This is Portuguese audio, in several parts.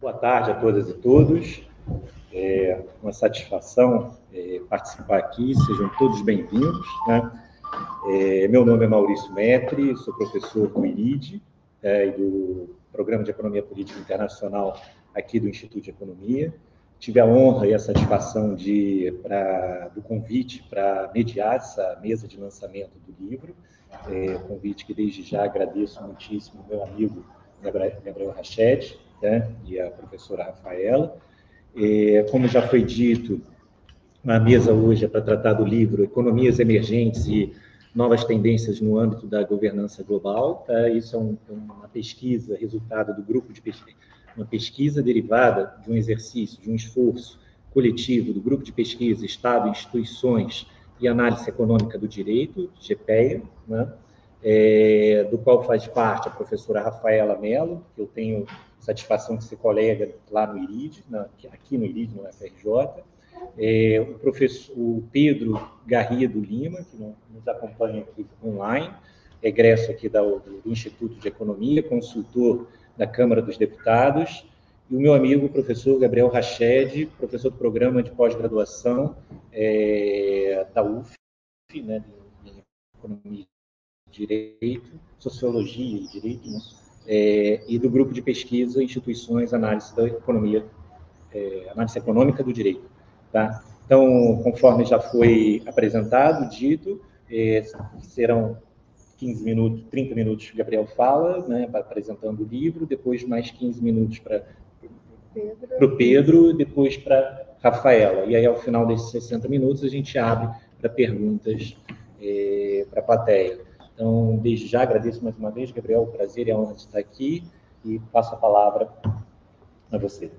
Boa tarde a todas e todos. É uma satisfação participar aqui, sejam todos bem-vindos, né? Meu nome é Maurício Metri, sou professor do IRID e do Programa de Economia Política Internacional aqui do Instituto de Economia. Tive a honra e a satisfação do convite para mediar essa mesa de lançamento do livro, convite que desde já agradeço muitíssimo ao meu amigo Gabriel Rached, né, e a professora Rafaela. Como já foi dito, a mesa hoje é para tratar do livro Economias Emergentes e Novas Tendências no âmbito da governança global. Tá? Isso é uma pesquisa, resultado do grupo de pesquisa, uma pesquisa derivada de um exercício, de um esforço coletivo do grupo de pesquisa Estado, Instituições e Análise Econômica do Direito, GPEA, né? Do qual faz parte a professora Rafaela Mello, que eu tenho satisfação de ser colega lá no IRID, aqui no IRID, no FRJ, o Pedro Garrido Lima, que nos acompanha aqui online, egresso aqui do Instituto de Economia, consultor da Câmara dos Deputados, e o meu amigo, o professor Gabriel Rached, professor do Programa de Pós-Graduação da UF, né, de Economia e Direito, Sociologia e Direito, né, e do Grupo de Pesquisa Instituições Análise da Economia, Análise Econômica do Direito. Tá? Então, conforme já foi apresentado, dito, serão 15 minutos, 30 minutos que Gabriel fala, né, apresentando o livro, depois mais 15 minutos para o Pedro, depois para Rafaela. E aí, ao final desses 60 minutos, a gente abre para perguntas para a plateia. Então, desde já, agradeço mais uma vez, Gabriel, o prazer e a honra de estar aqui, e passo a palavra a você.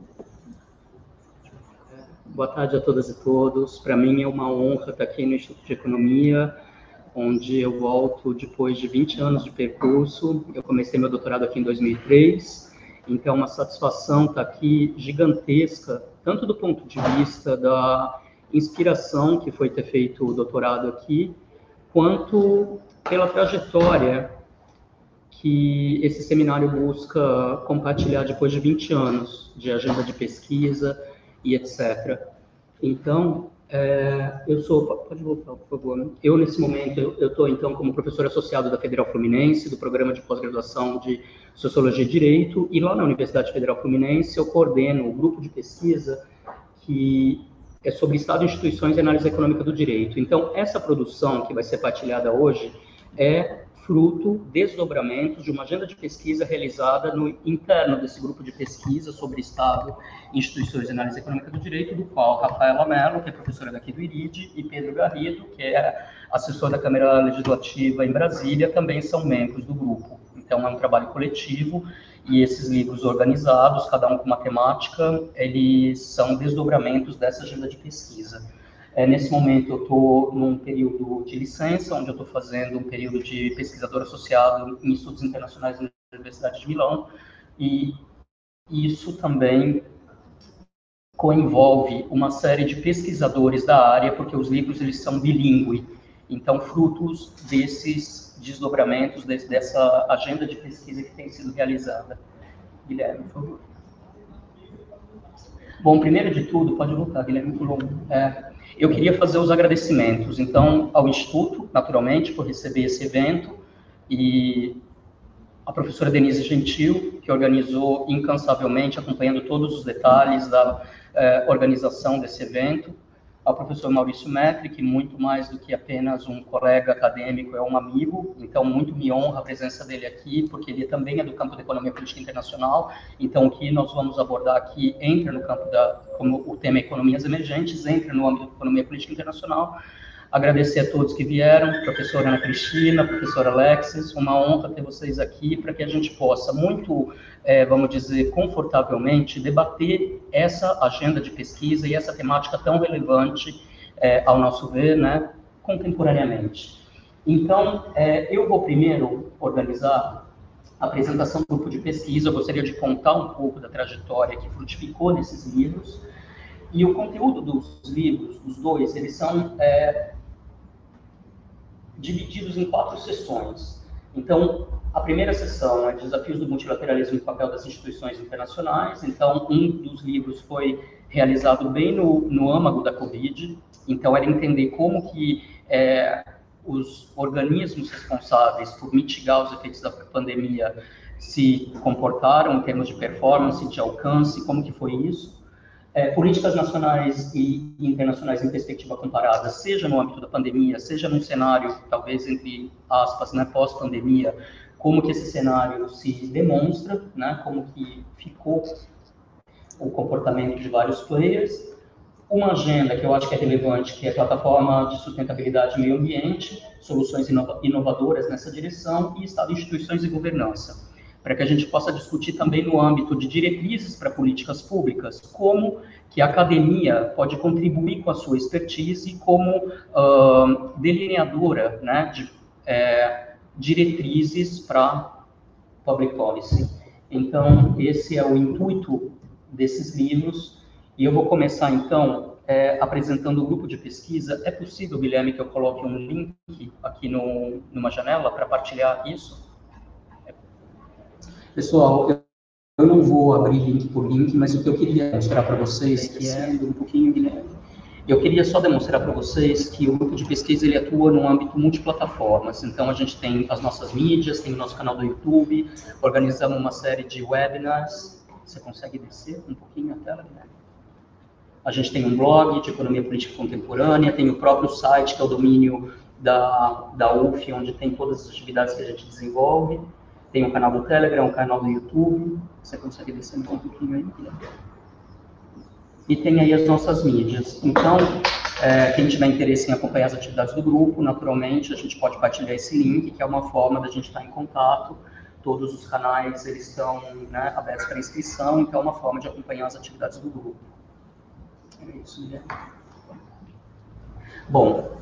Boa tarde a todas e todos. Para mim é uma honra estar aqui no Instituto de Economia, onde eu volto depois de 20 anos de percurso. Eu comecei meu doutorado aqui em 2003, então é uma satisfação estar aqui gigantesca, tanto do ponto de vista da inspiração que foi ter feito o doutorado aqui, quanto pela trajetória que esse seminário busca compartilhar depois de 20 anos de agenda de pesquisa e etc. Então, eu sou... Pode voltar, por favor. Eu, nesse momento, eu estou, então, como professor associado da Federal Fluminense, do Programa de Pós-Graduação de Sociologia e Direito, e lá na Universidade Federal Fluminense eu coordeno o grupo de pesquisa que é sobre Estado, Instituições e Análise Econômica do Direito. Então, essa produção que vai ser partilhada hoje é fruto, desdobramentos de uma agenda de pesquisa realizada no interno desse grupo de pesquisa sobre Estado, Instituições e Análise Econômica do Direito, do qual Rafaela Mello, que é professora daqui do IRID, e Pedro Garrido, que é assessor da Câmara Legislativa em Brasília, também são membros do grupo. Então, é um trabalho coletivo, e esses livros organizados, cada um com uma temática, eles são desdobramentos dessa agenda de pesquisa. Nesse momento, eu estou num período de licença, onde eu estou fazendo um período de pesquisador associado em estudos internacionais na Universidade de Milão, e isso também coenvolve uma série de pesquisadores da área, porque os livros eles são bilíngue, então frutos desses desdobramentos, dessa agenda de pesquisa que tem sido realizada. Guilherme, por favor. Bom, primeiro de tudo, pode voltar, Guilherme, por eu queria fazer os agradecimentos, então, ao Instituto, naturalmente, por receber esse evento, e a professora Denise Gentil, que organizou incansavelmente, acompanhando todos os detalhes da organização desse evento, ao professor Maurício Metri, que muito mais do que apenas um colega acadêmico, é um amigo, então muito me honra a presença dele aqui, porque ele também é do campo da economia política internacional, então o que nós vamos abordar aqui entra no campo como o tema economias emergentes, entra no âmbito da economia política internacional. Agradecer a todos que vieram, professora Ana Cristina, professora Alexis, uma honra ter vocês aqui para que a gente possa muito, vamos dizer, confortavelmente debater essa agenda de pesquisa e essa temática tão relevante, ao nosso ver, né, contemporaneamente. Então, eu vou primeiro organizar a apresentação do grupo de pesquisa, eu gostaria de contar um pouco da trajetória que frutificou nesses livros, e o conteúdo dos livros, os dois, eles são divididos em 4 sessões. Então, A primeira sessão é Desafios do Multilateralismo e o Papel das Instituições Internacionais. Então, um dos livros foi realizado bem no âmago da Covid. Então, era entender como que os organismos responsáveis por mitigar os efeitos da pandemia se comportaram em termos de performance, de alcance, como que foi isso. Políticas nacionais e internacionais em perspectiva comparada, seja no âmbito da pandemia, seja num cenário, talvez entre aspas, né, pós-pandemia, como que esse cenário se demonstra, né, como que ficou o comportamento de vários players. Uma agenda que eu acho que é relevante, que é a Plataforma de Sustentabilidade e Meio Ambiente, soluções inovadoras nessa direção, e Estado, Instituições e Governança, para que a gente possa discutir também no âmbito de diretrizes para políticas públicas, como que a academia pode contribuir com a sua expertise como delineadora, né, de diretrizes para public policy. Então, esse é o intuito desses livros, e eu vou começar, então, apresentando o grupo de pesquisa. É possível, Guilherme, que eu coloque um link aqui numa janela para partilhar isso? Pessoal, eu não vou abrir link por link, mas o que eu queria mostrar para vocês, que é um pouquinho, Guilherme, eu queria só demonstrar para vocês que o grupo de pesquisa ele atua no âmbito multiplataformas. Então, a gente tem as nossas mídias, tem o nosso canal do YouTube, organizamos uma série de webinars. Você consegue descer um pouquinho a tela, Guilherme? A gente tem um blog de economia política contemporânea, tem o próprio site, que é o domínio da UF, onde tem todas as atividades que a gente desenvolve. Tem um canal do Telegram, um canal do YouTube. Você consegue descer um pouquinho aí? E tem aí as nossas mídias. Então, quem tiver interesse em acompanhar as atividades do grupo, naturalmente, a gente pode partilhar esse link, que é uma forma da gente estar em contato. Todos os canais eles estão, né, abertos para inscrição, então é uma forma de acompanhar as atividades do grupo. É isso, né? Bom,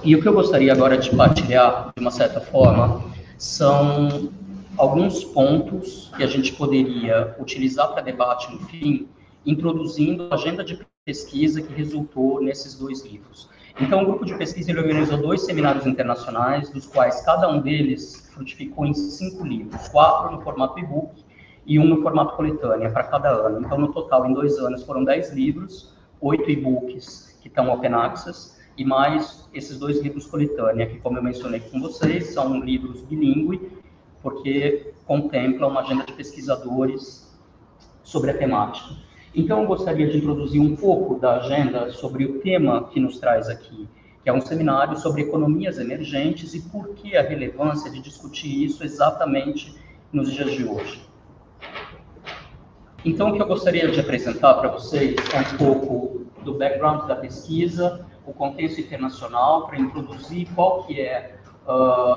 e o que eu gostaria agora de partilhar, de uma certa forma, são alguns pontos que a gente poderia utilizar para debate no fim, introduzindo a agenda de pesquisa que resultou nesses dois livros. Então, o grupo de pesquisa ele organizou 2 seminários internacionais, dos quais cada um deles frutificou em 5 livros, 4 no formato e-book e 1 no formato coletânea para cada ano. Então, no total, em 2 anos, foram 10 livros, 8 e-books que estão open access, e mais esses 2 livros coletânea, que, como eu mencionei com vocês, são livros bilíngue, porque contemplam uma agenda de pesquisadores sobre a temática. Então, eu gostaria de introduzir um pouco da agenda sobre o tema que nos traz aqui, que é um seminário sobre economias emergentes e por que a relevância de discutir isso exatamente nos dias de hoje. Então, o que eu gostaria de apresentar para vocês é um pouco do background da pesquisa, o contexto internacional, para introduzir qual que é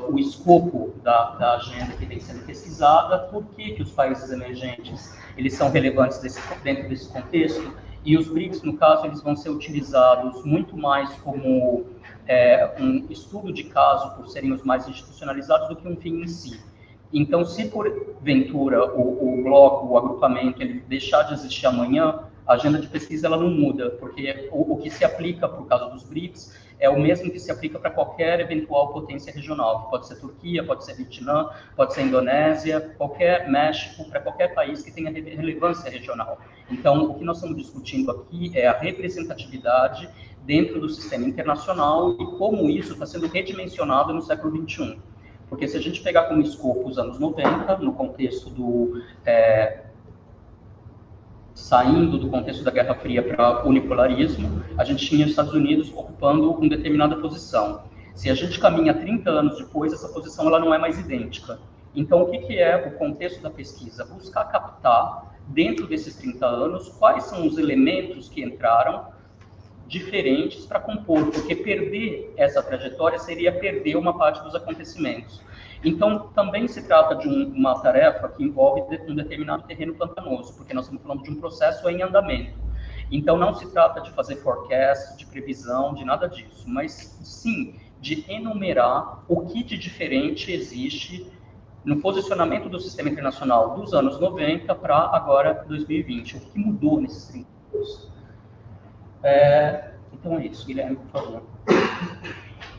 o escopo da agenda que vem sendo pesquisada, por que os países emergentes eles são relevantes dentro desse contexto, e os BRICS, no caso, eles vão ser utilizados muito mais como um estudo de caso, por serem os mais institucionalizados, do que um fim em si. Então, se porventura o bloco, o agrupamento, ele deixar de existir amanhã, a agenda de pesquisa ela não muda, porque o que se aplica para o caso dos BRICS é o mesmo que se aplica para qualquer eventual potência regional, que pode ser Turquia, pode ser Vietnã, pode ser Indonésia, qualquer México, para qualquer país que tenha relevância regional. Então, o que nós estamos discutindo aqui é a representatividade dentro do sistema internacional e como isso está sendo redimensionado no século XXI. Porque se a gente pegar como escopo os anos 90, no contexto do... saindo do contexto da Guerra Fria para o unipolarismo, a gente tinha os Estados Unidos ocupando uma determinada posição. Se a gente caminha 30 anos depois, essa posição ela não é mais idêntica. Então, o que é o contexto da pesquisa? Buscar captar, dentro desses 30 anos, quais são os elementos que entraram diferentes para compor, porque perder essa trajetória seria perder uma parte dos acontecimentos. Então, também se trata de uma tarefa que envolve um determinado terreno pantanoso, porque nós estamos falando de um processo em andamento. Então, não se trata de fazer forecast, de previsão, de nada disso, mas sim de enumerar o que de diferente existe no posicionamento do sistema internacional dos anos 90 para agora 2020, o que mudou nesses 30 anos. Então é isso, Guilherme, por favor.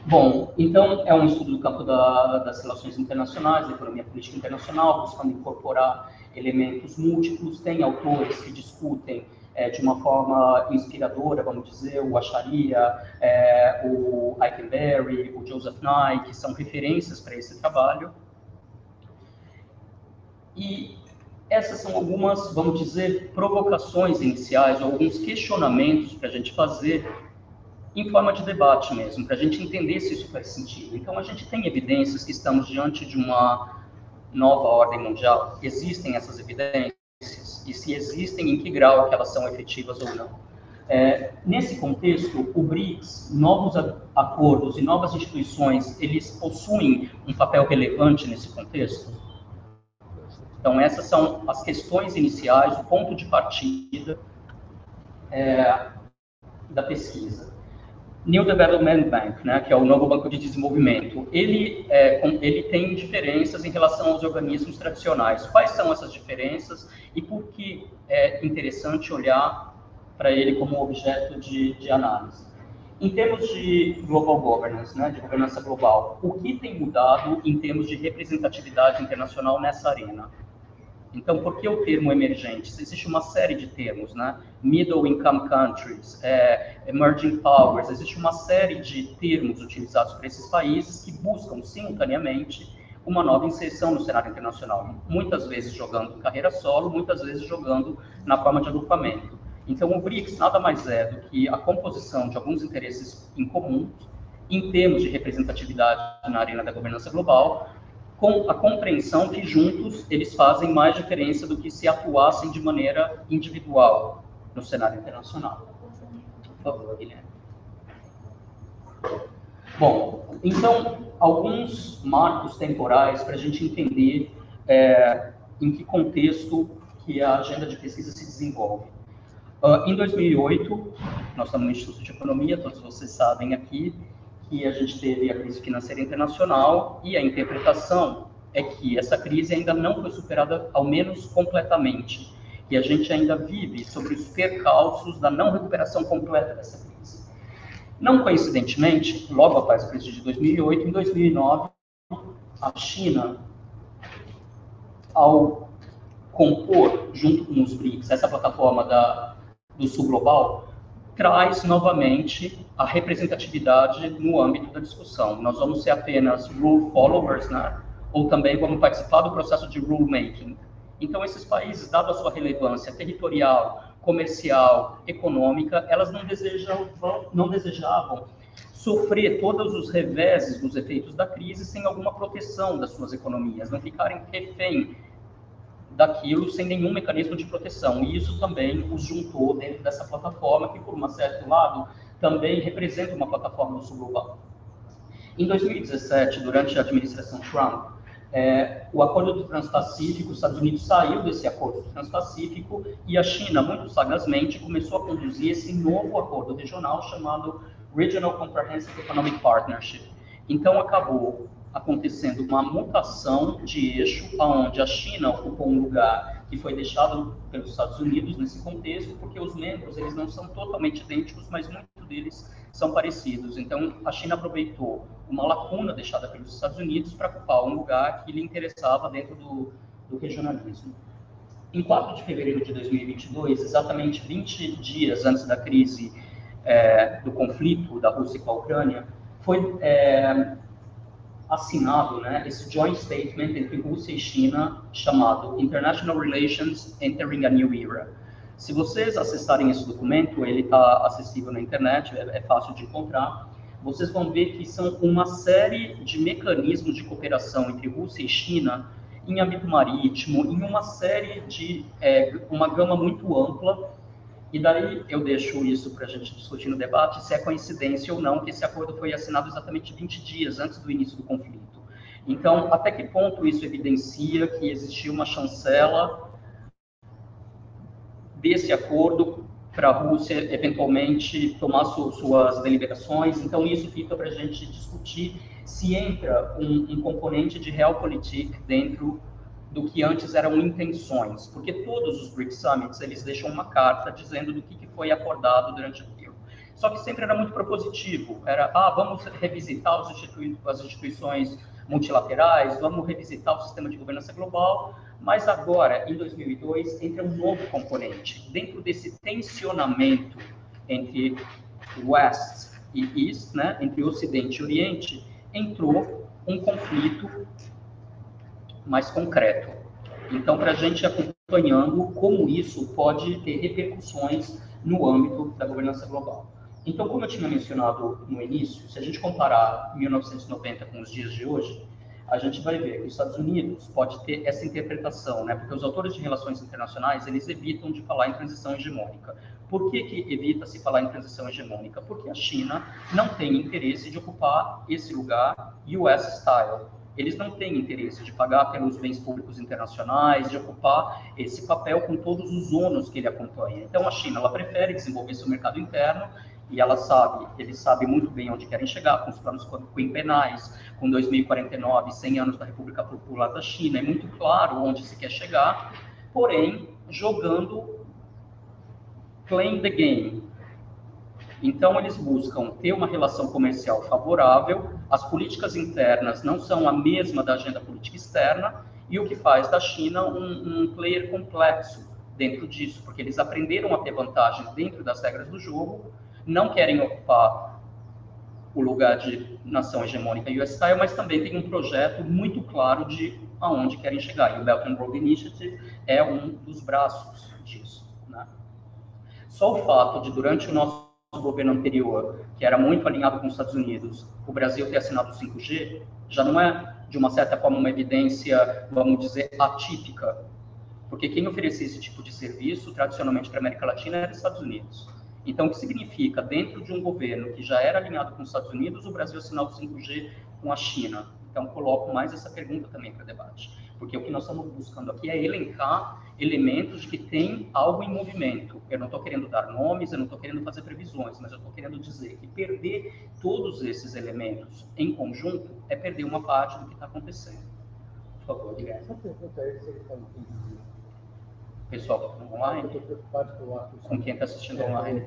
Bom, então é um estudo do campo das relações internacionais, da economia política internacional, buscando incorporar elementos múltiplos. Tem autores que discutem de uma forma inspiradora, vamos dizer, o Acharia, o Eikenberry, o Joseph Nye, que são referências para esse trabalho. E essas são algumas, vamos dizer, provocações iniciais, ou alguns questionamentos para a gente fazer em forma de debate mesmo, para a gente entender se isso faz sentido. Então, a gente tem evidências que estamos diante de uma nova ordem mundial. Existem essas evidências? E se existem, em que grau que elas são efetivas ou não? Nesse contexto, o BRICS, novos acordos e novas instituições, eles possuem um papel relevante nesse contexto? Então, essas são as questões iniciais, o ponto de partida da pesquisa. New Development Bank, né, que é o novo Banco de Desenvolvimento, ele tem diferenças em relação aos organismos tradicionais. Quais são essas diferenças e por que é interessante olhar para ele como objeto de análise? Em termos de global governance, né, de governança global, o que tem mudado em termos de representatividade internacional nessa arena? Então, por que o termo emergentes? Existe uma série de termos, né? Middle Income Countries, Emerging Powers, existe uma série de termos utilizados por esses países que buscam, simultaneamente, uma nova inserção no cenário internacional. Muitas vezes jogando carreira solo, muitas vezes jogando na forma de agrupamento. Então, o BRICS nada mais é do que a composição de alguns interesses em comum, em termos de representatividade na arena da governança global, com a compreensão que juntos eles fazem mais diferença do que se atuassem de maneira individual no cenário internacional. Por favor, Guilherme. Bom, então, alguns marcos temporais para a gente entender em que contexto que a agenda de pesquisa se desenvolve. Em 2008, nós estamos no Instituto de Economia, todos vocês sabem aqui, que a gente teve a crise financeira internacional e a interpretação é que essa crise ainda não foi superada, ao menos completamente, e a gente ainda vive sobre os percalços da não recuperação completa dessa crise. Não coincidentemente, logo após a crise de 2008, em 2009, a China, ao compor, junto com os BRICS, essa plataforma do Sul Global, traz novamente a representatividade no âmbito da discussão. Nós vamos ser apenas rule followers, né? Ou também vamos participar do processo de rule making. Então, esses países, dada a sua relevância territorial, comercial, econômica, elas não desejavam sofrer todos os reveses dos efeitos da crise sem alguma proteção das suas economias, não ficarem refém daquilo sem nenhum mecanismo de proteção. E isso também os juntou dentro dessa plataforma, que, por um certo lado, também representa uma plataforma do Sul Global. Em 2017, durante a administração Trump, o Acordo do Transpacífico, os Estados Unidos saiu desse Acordo do Transpacífico e a China, muito sagazmente, começou a conduzir esse novo acordo regional chamado Regional Comprehensive Economic Partnership. Então, acabou acontecendo uma mutação de eixo, onde a China ocupou um lugar que foi deixado pelos Estados Unidos nesse contexto, porque os membros eles não são totalmente idênticos, mas muitos deles são parecidos. Então, a China aproveitou uma lacuna deixada pelos Estados Unidos para ocupar um lugar que lhe interessava dentro do regionalismo. Em 4 de fevereiro de 2022, exatamente 20 dias antes da crise do conflito da Rússia com a Ucrânia, foi assinado, né, esse joint statement entre Rússia e China chamado International Relations Entering a New Era. Se vocês acessarem esse documento, ele está acessível na internet, é fácil de encontrar, vocês vão ver que são uma série de mecanismos de cooperação entre Rússia e China em âmbito marítimo, em uma série de, uma gama muito ampla. E daí eu deixo isso para a gente discutir no debate, se é coincidência ou não que esse acordo foi assinado exatamente 20 dias antes do início do conflito. Então, até que ponto isso evidencia que existia uma chancela desse acordo para a Rússia eventualmente tomar suas deliberações? Então, isso fica para a gente discutir se entra um componente de realpolitik dentro do que antes eram intenções, porque todos os BRICS Summits, eles deixam uma carta dizendo do que foi acordado durante aquilo. Só que sempre era muito propositivo, era, vamos revisitar as instituições multilaterais, vamos revisitar o sistema de governança global, mas agora, em 2002, entra um novo componente. Dentro desse tensionamento entre West e East, né, entre Ocidente e Oriente, entrou um conflito mais concreto. Então, para a gente ir acompanhando como isso pode ter repercussões no âmbito da governança global. Então, como eu tinha mencionado no início, se a gente comparar 1990 com os dias de hoje, a gente vai ver que os Estados Unidos pode ter essa interpretação, né? Porque os autores de relações internacionais, eles evitam de falar em transição hegemônica. Por que evita-se falar em transição hegemônica? Porque a China não tem interesse de ocupar esse lugar US style. Eles não têm interesse de pagar pelos bens públicos internacionais, de ocupar esse papel com todos os ônus que ele acompanha. Então, a China, ela prefere desenvolver seu mercado interno, e eles sabem muito bem onde querem chegar, com os planos quinquenais, com 2049, 100 anos da República Popular da China, é muito claro onde se quer chegar, porém, jogando playing the game. Então, eles buscam ter uma relação comercial favorável, as políticas internas não são a mesma da agenda política externa, e o que faz da China um player complexo dentro disso, porque eles aprenderam a ter vantagem dentro das regras do jogo, não querem ocupar o lugar de nação hegemônica US Style, mas também tem um projeto muito claro de aonde querem chegar. E o Belt and Road Initiative é um dos braços disso, né? Só o fato de, durante o nosso governo anterior, que era muito alinhado com os Estados Unidos, o Brasil ter assinado o 5G, já não é, de uma certa forma, uma evidência, vamos dizer, atípica. Porque quem oferecia esse tipo de serviço, tradicionalmente para a América Latina, era os Estados Unidos. Então, o que significa, dentro de um governo que já era alinhado com os Estados Unidos, o Brasil assinar o 5G com a China? Então, coloco mais essa pergunta também para debate. Porque o que nós estamos buscando aqui é elencar elementos de que tem algo em movimento. Eu não estou querendo dar nomes, eu não estou querendo fazer previsões, mas eu estou querendo dizer que perder todos esses elementos em conjunto é perder uma parte do que está acontecendo. Por favor, Guilherme. Pessoal que está online, com quem está assistindo online.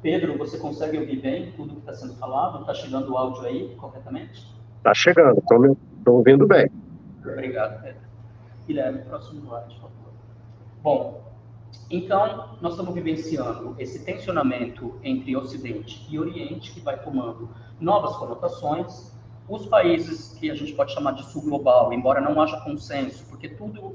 Pedro, você consegue ouvir bem tudo que está sendo falado? Está chegando o áudio aí corretamente? Está chegando, estou ouvindo bem. Obrigado, Pedro. Guilherme, próximo slide, por favor. Bom, então, nós estamos vivenciando esse tensionamento entre Ocidente e Oriente, que vai tomando novas conotações. Os países que a gente pode chamar de sul global, embora não haja consenso, porque tudo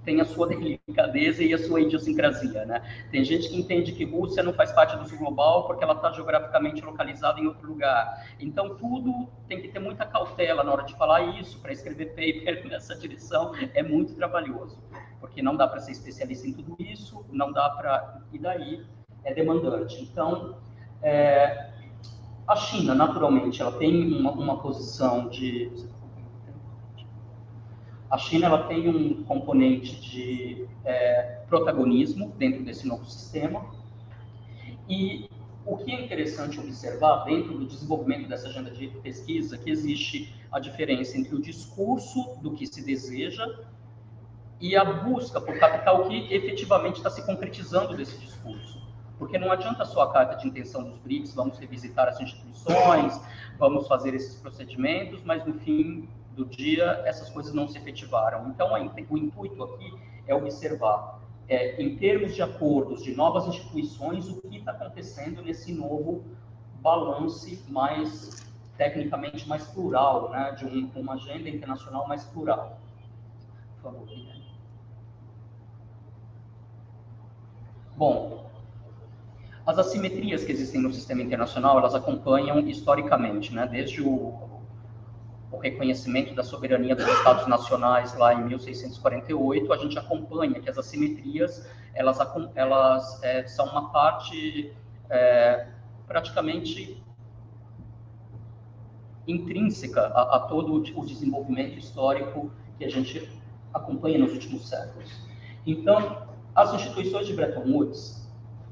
tem a sua delicadeza e a sua idiosincrasia, né? Tem gente que entende que Rússia não faz parte do sul global porque ela está geograficamente localizada em outro lugar. Então, tudo tem que ter muita cautela na hora de falar isso, para escrever paper nessa direção, é muito trabalhoso, porque não dá para ser especialista em tudo isso, não dá para... E daí é demandante. Então, a China, naturalmente, ela tem uma posição de... A China ela tem um componente de protagonismo dentro desse novo sistema, e o que é interessante observar dentro do desenvolvimento dessa agenda de pesquisa, que existe a diferença entre o discurso do que se deseja e a busca por captar o que efetivamente está se concretizando desse discurso. Porque não adianta só a carta de intenção dos BRICS, vamos revisitar as instituições, vamos fazer esses procedimentos, mas no fim do dia essas coisas não se efetivaram. Então, o intuito aqui é observar, em termos de acordos de novas instituições, o que está acontecendo nesse novo balance mais, tecnicamente, mais plural, né, de uma agenda internacional mais plural. Por favor, Guilherme. Bom, as assimetrias que existem no sistema internacional, elas acompanham historicamente, né, desde o reconhecimento da soberania dos Estados nacionais lá em 1648, a gente acompanha que as assimetrias, elas são uma parte praticamente intrínseca a todo o desenvolvimento histórico que a gente acompanha nos últimos séculos. Então, as instituições de Bretton Woods,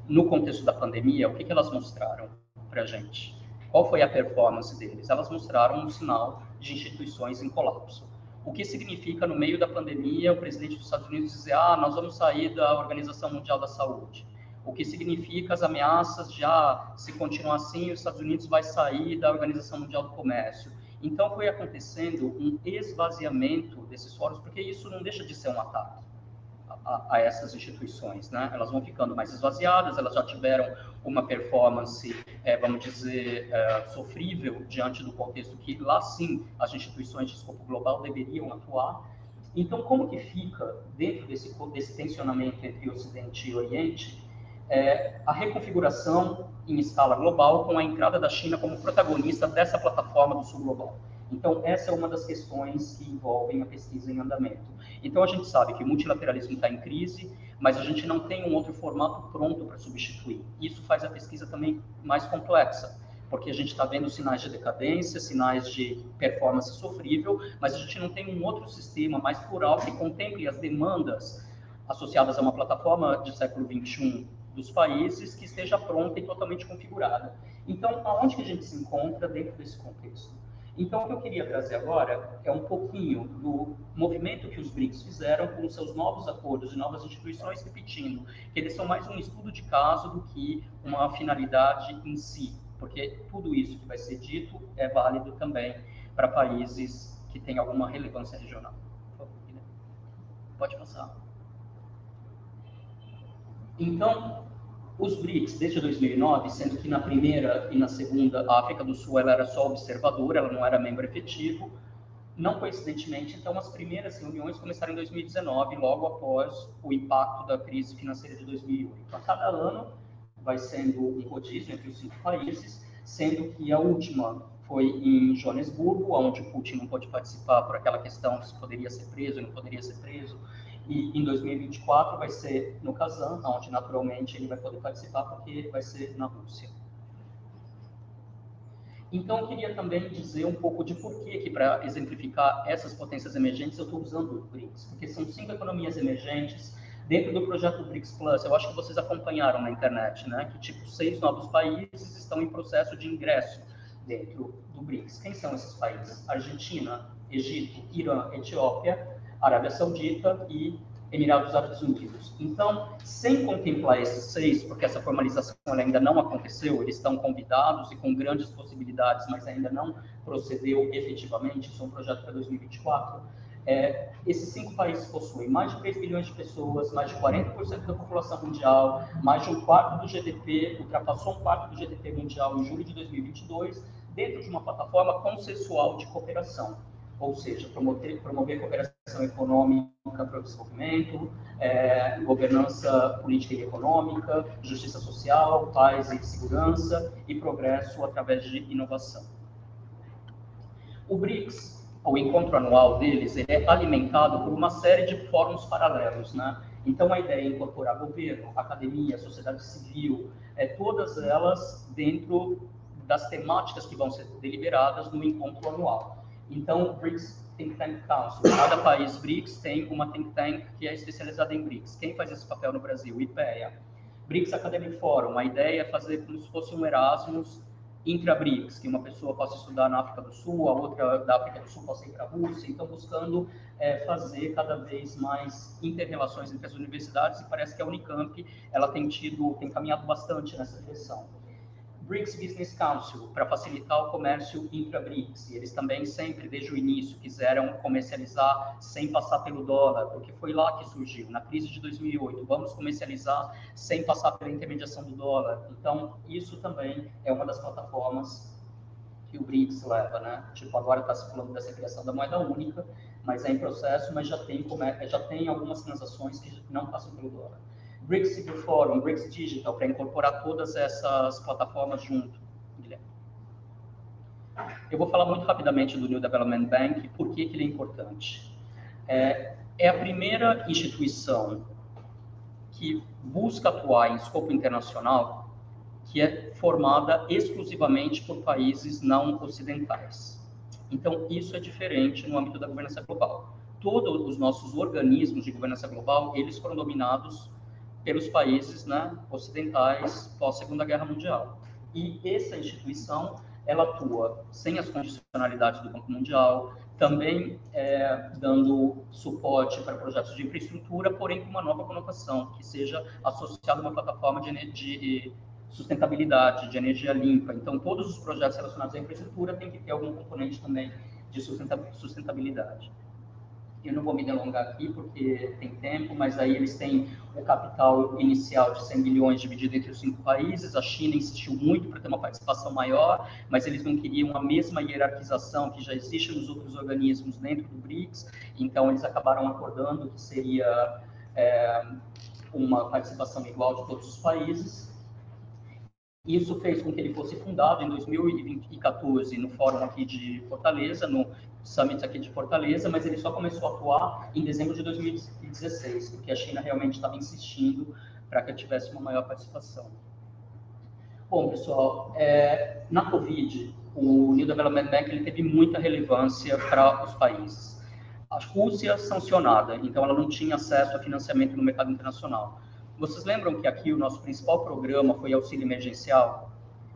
no contexto da pandemia, o que elas mostraram para a gente? Qual foi a performance deles? Elas mostraram um sinal de instituições em colapso. O que significa, no meio da pandemia, o presidente dos Estados Unidos dizer nós vamos sair da Organização Mundial da Saúde. o que significa as ameaças de, se continuar assim, os Estados Unidos vai sair da Organização Mundial do Comércio. Então, foi acontecendo um esvaziamento desses fóruns, porque isso não deixa de ser um ataque a essas instituições, né? Elas vão ficando mais esvaziadas, elas já tiveram uma performance, vamos dizer, sofrível diante do contexto que lá sim as instituições de escopo global deveriam atuar. Então, como que fica dentro desse tensionamento entre Ocidente e Oriente a reconfiguração em escala global com a entrada da China como protagonista dessa plataforma do Sul Global? Então, essa é uma das questões que envolvem a pesquisa em andamento. Então, a gente sabe que o multilateralismo está em crise, mas a gente não tem um outro formato pronto para substituir. Isso faz a pesquisa também mais complexa, porque a gente está vendo sinais de decadência, sinais de performance sofrível, mas a gente não tem um outro sistema mais plural que contemple as demandas associadas a uma plataforma de século XXI dos países que esteja pronta e totalmente configurada. Então, aonde que a gente se encontra dentro desse contexto? Então, o que eu queria trazer agora é um pouquinho do movimento que os BRICS fizeram com os seus novos acordos e novas instituições, repetindo que eles são mais um estudo de caso do que uma finalidade em si, porque tudo isso que vai ser dito é válido também para países que têm alguma relevância regional. Por favor, Guilherme. Pode passar. Então, os BRICS, desde 2009, sendo que na primeira e na segunda, a África do Sul ela era só observadora, ela não era membro efetivo. Não coincidentemente, então, as primeiras reuniões começaram em 2019, logo após o impacto da crise financeira de 2008. A cada ano vai sendo um rodízio entre os 5 países, sendo que a última foi em Joanesburgo, onde Putin não pôde participar por aquela questão se poderia ser preso ou não poderia ser preso. E em 2024 vai ser no Kazan, onde naturalmente ele vai poder participar, porque vai ser na Rússia. Então, eu queria também dizer um pouco de por que para exemplificar essas potências emergentes, eu estou usando o BRICS, porque são 5 economias emergentes dentro do projeto BRICS Plus. Eu acho que vocês acompanharam na internet, né, que tipo 6 novos países estão em processo de ingresso dentro do BRICS. Quem são esses países? Argentina, Egito, Irã, Etiópia, Arábia Saudita e Emirados Árabes Unidos. Então, sem contemplar esses 6, porque essa formalização ainda não aconteceu, eles estão convidados e com grandes possibilidades, mas ainda não procedeu efetivamente, isso é um projeto para 2024, esses 5 países possuem mais de 3 bilhões de pessoas, mais de 40% da população mundial, mais de 1/4 do GDP, ultrapassou 1/4 do GDP mundial em julho de 2022, dentro de uma plataforma consensual de cooperação. Ou seja, promover cooperação econômica para o desenvolvimento, governança política e econômica, justiça social, paz e segurança e progresso através de inovação. O BRICS, o encontro anual deles, ele é alimentado por uma série de fóruns paralelos, né? Então, a ideia é incorporar governo, academia, sociedade civil, todas elas dentro das temáticas que vão ser deliberadas no encontro anual. Então, o BRICS Think Tank Council, cada país BRICS tem uma think tank que é especializada em BRICS. Quem faz esse papel no Brasil? IPEA. BRICS Academic Forum, a ideia é fazer como se fosse um Erasmus intra-BRICS, que uma pessoa possa estudar na África do Sul, a outra da África do Sul possa ir para a Rússia, então buscando fazer cada vez mais inter-relações entre as universidades, e parece que a Unicamp ela tem caminhado bastante nessa direção. BRICS Business Council, para facilitar o comércio intra-BRICS, e eles também sempre, desde o início, quiseram comercializar sem passar pelo dólar, porque foi lá que surgiu, na crise de 2008, vamos comercializar sem passar pela intermediação do dólar. Então, isso também é uma das plataformas que o BRICS leva, né? Tipo, agora está se falando dessa criação da moeda única, mas é em processo, mas já tem algumas transações que não passam pelo dólar. BRICS Civil Forum, BRICS Digital, para incorporar todas essas plataformas junto, Guilherme. Eu vou falar muito rapidamente do New Development Bank, por que ele é importante. É a primeira instituição que busca atuar em escopo internacional que é formada exclusivamente por países não ocidentais. Então, isso é diferente no âmbito da governança global. Todos os nossos organismos de governança global, eles foram dominados pelos países, né, ocidentais pós-Segunda Guerra Mundial. E essa instituição, ela atua sem as condicionalidades do Banco Mundial, também dando suporte para projetos de infraestrutura, porém com uma nova conotação, que seja associada a uma plataforma de sustentabilidade, de energia limpa. Então, todos os projetos relacionados à infraestrutura têm que ter algum componente também de sustentabilidade. Eu não vou me delongar aqui porque tem tempo, mas aí eles têm o capital inicial de 100 bilhões dividido entre os 5 países. A China insistiu muito para ter uma participação maior, mas eles não queriam a mesma hierarquização que já existe nos outros organismos dentro do BRICS, então eles acabaram acordando que seria uma participação igual de todos os países. Isso fez com que ele fosse fundado em 2014 no fórum aqui de Fortaleza, no Summit aqui de Fortaleza, mas ele só começou a atuar em dezembro de 2016, porque a China realmente estava insistindo para que tivesse uma maior participação. Bom, pessoal, na Covid, o New Development Bank ele teve muita relevância para os países. A Rússia sancionada, então ela não tinha acesso a financiamento no mercado internacional. Vocês lembram que aqui o nosso principal programa foi auxílio emergencial?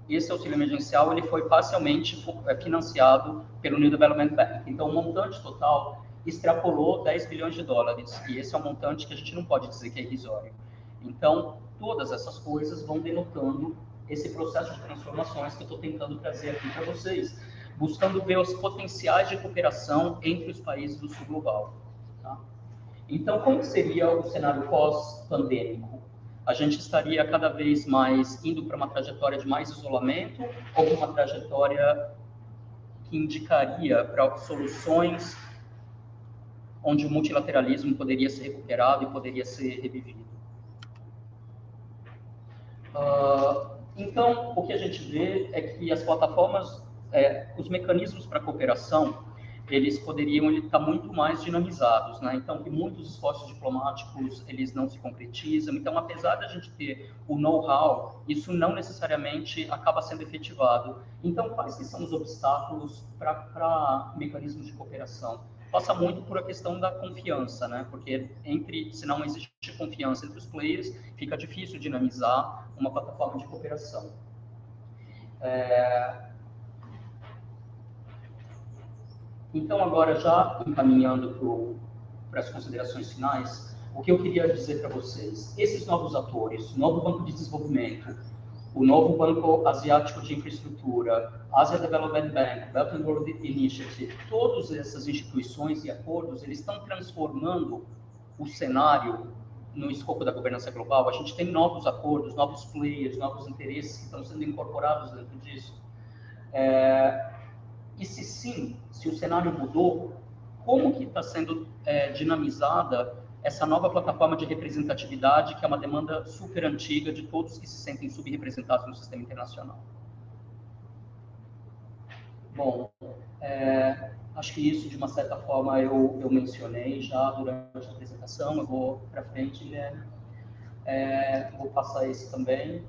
Esse auxílio emergencial ele foi parcialmente financiado pelo New Development Bank. Então, o montante total extrapolou 10 bilhões de dólares. E esse é um montante que a gente não pode dizer que é irrisório. Então, todas essas coisas vão denotando esse processo de transformações que eu estou tentando trazer aqui para vocês, buscando ver os potenciais de cooperação entre os países do sul global. Tá? Então, como seria o cenário pós-pandêmico? A gente estaria cada vez mais indo para uma trajetória de mais isolamento ou uma trajetória que indicaria para soluções onde o multilateralismo poderia ser recuperado e poderia ser revivido? Então, o que a gente vê é que as plataformas, os mecanismos para cooperação, eles poderiam estar muito mais dinamizados, né? Então, que muitos esforços diplomáticos, eles não se concretizam. Então, apesar da gente ter o know-how, isso não necessariamente acaba sendo efetivado. Então, quais que são os obstáculos para mecanismos de cooperação? Passa muito por a questão da confiança, né? Porque se não existe confiança entre os players, fica difícil dinamizar uma plataforma de cooperação. Então, agora, já encaminhando para as considerações finais, o que eu queria dizer para vocês, esses novos atores, o novo Banco de Desenvolvimento, o novo Banco Asiático de Infraestrutura, Asia Development Bank, Belt and Road Initiative, todas essas instituições e acordos, eles estão transformando o cenário no escopo da governança global. A gente tem novos acordos, novos players, novos interesses que estão sendo incorporados dentro disso. E se sim, se o cenário mudou, como que está sendo dinamizada essa nova plataforma de representatividade, que é uma demanda super antiga de todos que se sentem subrepresentados no sistema internacional? Bom, acho que isso, de uma certa forma, eu mencionei já durante a apresentação. Eu vou para frente, Guilherme. Vou passar esse também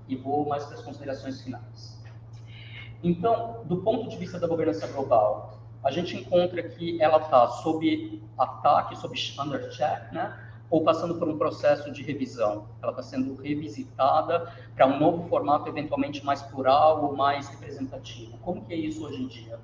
e vou mais para as considerações finais. Então, do ponto de vista da governança global, a gente encontra que ela está sob ataque, sob under check, né? Ou passando por um processo de revisão. Ela está sendo revisitada para um novo formato, eventualmente mais plural ou mais representativo. Como que é isso hoje em dia?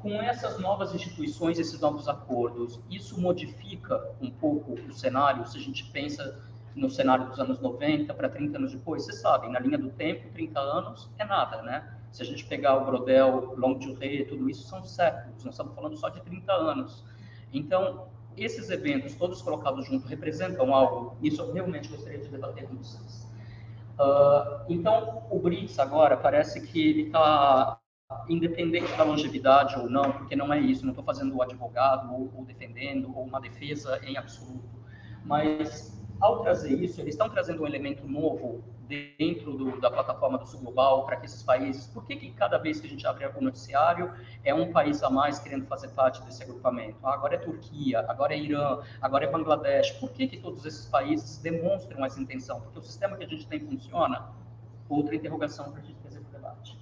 Com essas novas instituições, esses novos acordos, isso modifica um pouco o cenário? Se a gente pensa no cenário dos anos 90 para 30 anos depois, vocês sabem, na linha do tempo, 30 anos é nada, né? Se a gente pegar o Brodel, Longue Durée, tudo isso são séculos, nós estamos falando só de 30 anos. Então, esses eventos, todos colocados juntos, representam algo, isso eu realmente gostaria de debater com vocês. Então, o BRICS agora parece que ele está, independente da longevidade ou não, porque não é isso, não estou fazendo o advogado ou defendendo, ou uma defesa em absoluto, mas ao trazer isso, eles estão trazendo um elemento novo dentro da plataforma do Sul Global para que esses países... Por que cada vez que a gente abre o noticiário é um país a mais querendo fazer parte desse agrupamento? Agora é Turquia, agora é Irã, agora é Bangladesh. Por que todos esses países demonstram essa intenção? Porque o sistema que a gente tem funciona? Outra interrogação para a gente fazer para o debate.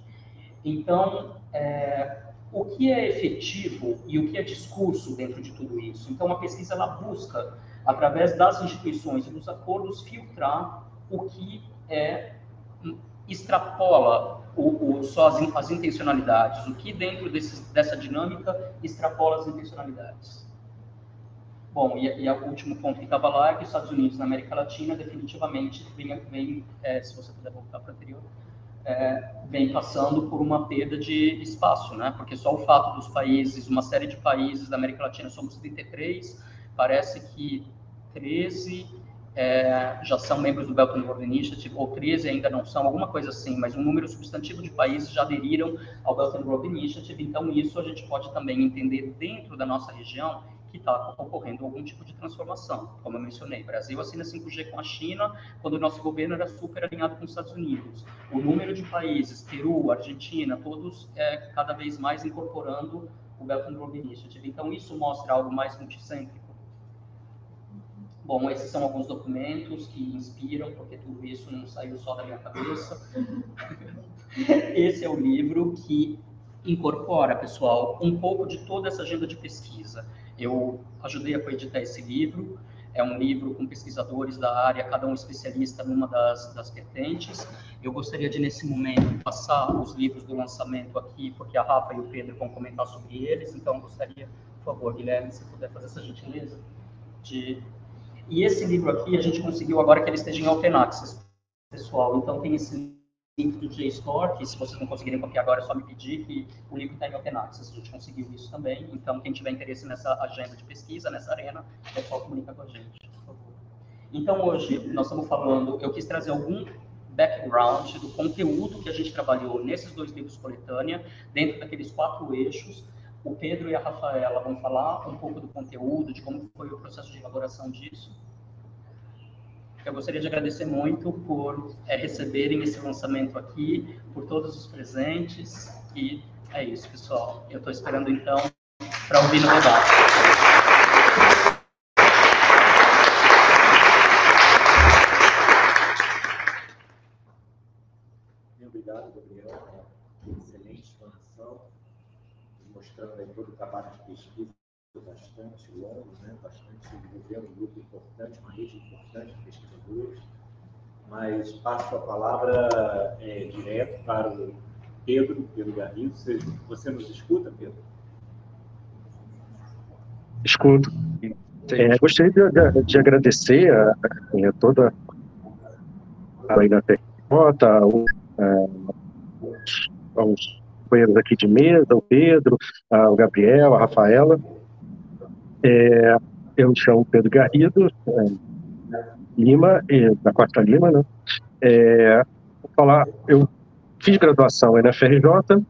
Então, o que é efetivo e o que é discurso dentro de tudo isso? Então, a pesquisa ela busca, através das instituições e dos acordos, filtrar o que é extrapola só as intencionalidades? O que dentro dessa dinâmica extrapola as intencionalidades? Bom, e o último ponto que estava lá é que os Estados Unidos na América Latina definitivamente vem se você puder voltar para o anterior, vem passando por uma perda de espaço, né? Porque só o fato dos países, uma série de países da América Latina, somos 33, parece que 13 já são membros do Belt and Road Initiative, ou 13 ainda não são, alguma coisa assim, mas um número substantivo de países já aderiram ao Belt and Road Initiative, então isso a gente pode também entender dentro da nossa região que está ocorrendo algum tipo de transformação. Como eu mencionei, Brasil assina 5G com a China, quando o nosso governo era super alinhado com os Estados Unidos. O número de países, Peru, Argentina, todos cada vez mais incorporando o Belt and Road Initiative. Então, isso mostra algo mais multicêntrico. Bom, esses são alguns documentos que inspiram, porque tudo isso não saiu só da minha cabeça. Esse é o livro que incorpora, pessoal, um pouco de toda essa agenda de pesquisa. Eu ajudei a coeditar esse livro, é um livro com pesquisadores da área, cada um especialista numa das vertentes. Eu gostaria de, nesse momento, passar os livros do lançamento aqui, porque a Rafa e o Pedro vão comentar sobre eles, então eu gostaria, por favor, Guilherme, se puder fazer essa gentileza. E esse livro aqui, a gente conseguiu agora que ele esteja em Open Access, pessoal, então tem esse link do JSTOR, que se vocês não conseguirem copiar agora, é só me pedir, que o livro está em Open Access, a gente conseguiu isso também, então quem tiver interesse nessa agenda de pesquisa, nessa arena, é só comunicar com a gente, por favor. Então hoje, nós estamos falando, eu quis trazer algum background do conteúdo que a gente trabalhou nesses 2 livros coletânea, dentro daqueles 4 eixos. O Pedro e a Rafaela vão falar um pouco do conteúdo, de como foi o processo de elaboração disso. Eu gostaria de agradecer muito por receberem esse lançamento aqui, por todos os presentes, e é isso, pessoal. Eu estou esperando, então, para ouvir no debate. Obrigado, Gabriel. Excelente explanação, mostrando aí todo o trabalho de pesquisa bastante longo, né? Bastante envolvendo um grupo importante, uma rede importante de pesquisadores. Mas passo a palavra direto para o Pedro Garrido. Você nos escuta, Pedro? Escuto. Gostaria de agradecer a toda a PJ, aos companheiros aqui de mesa, o Pedro, o Gabriel, a Rafaela. Eu me chamo Pedro Garrido Lima, da Costa Lima, né? Vou falar, eu fiz graduação na FRJ,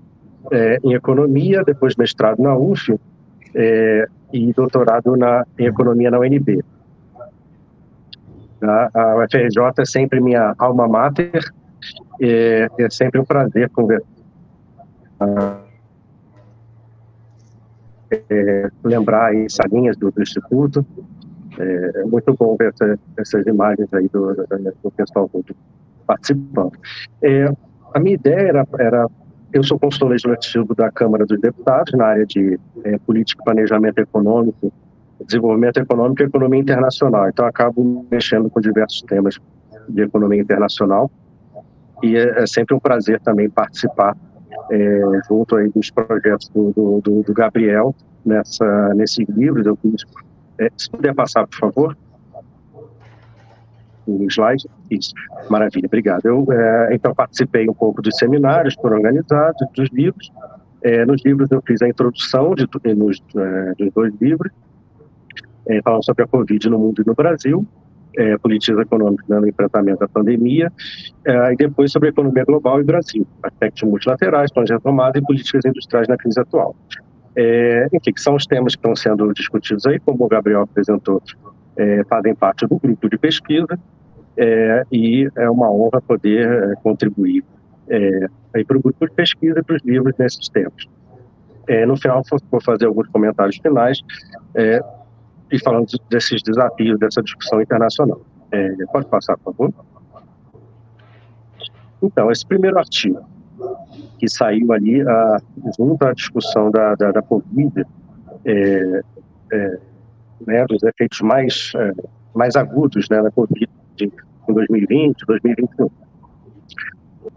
em Economia, depois mestrado na UF, e doutorado em Economia na UNB. A UFRJ é sempre minha alma mater, é sempre um prazer conversar. Lembrar aí salinhas do Instituto. É muito bom ver essas imagens aí do pessoal todo participando. A minha ideia era eu sou consultor legislativo da Câmara dos Deputados na área de política e planejamento econômico, desenvolvimento econômico e economia internacional. Então, acabo mexendo com diversos temas de economia internacional e é sempre um prazer também participar junto aí dos projetos do Gabriel nesses livros. Eu fiz, se puder passar, por favor, o slide. Isso, maravilha, obrigado. Eu, então, participei um pouco dos seminários que foram organizados, dos livros. Nos livros eu fiz a introdução dos 2 livros, falando sobre a Covid no mundo e no Brasil, políticas econômicas no enfrentamento da pandemia, e depois sobre a economia global e Brasil, aspectos multilaterais, planos de retomada e políticas industriais na crise atual. Enfim, que são os temas que estão sendo discutidos aí, como o Gabriel apresentou, fazem parte do grupo de pesquisa, e é uma honra poder contribuir para o grupo de pesquisa e para os livros nesses temas. No final, vou fazer alguns comentários finais, e falando desses desafios, dessa discussão internacional. Pode passar, por favor? Então, esse primeiro artigo, que saiu ali junto à discussão da Covid, dos efeitos mais agudos, né, da Covid em 2020, 2021.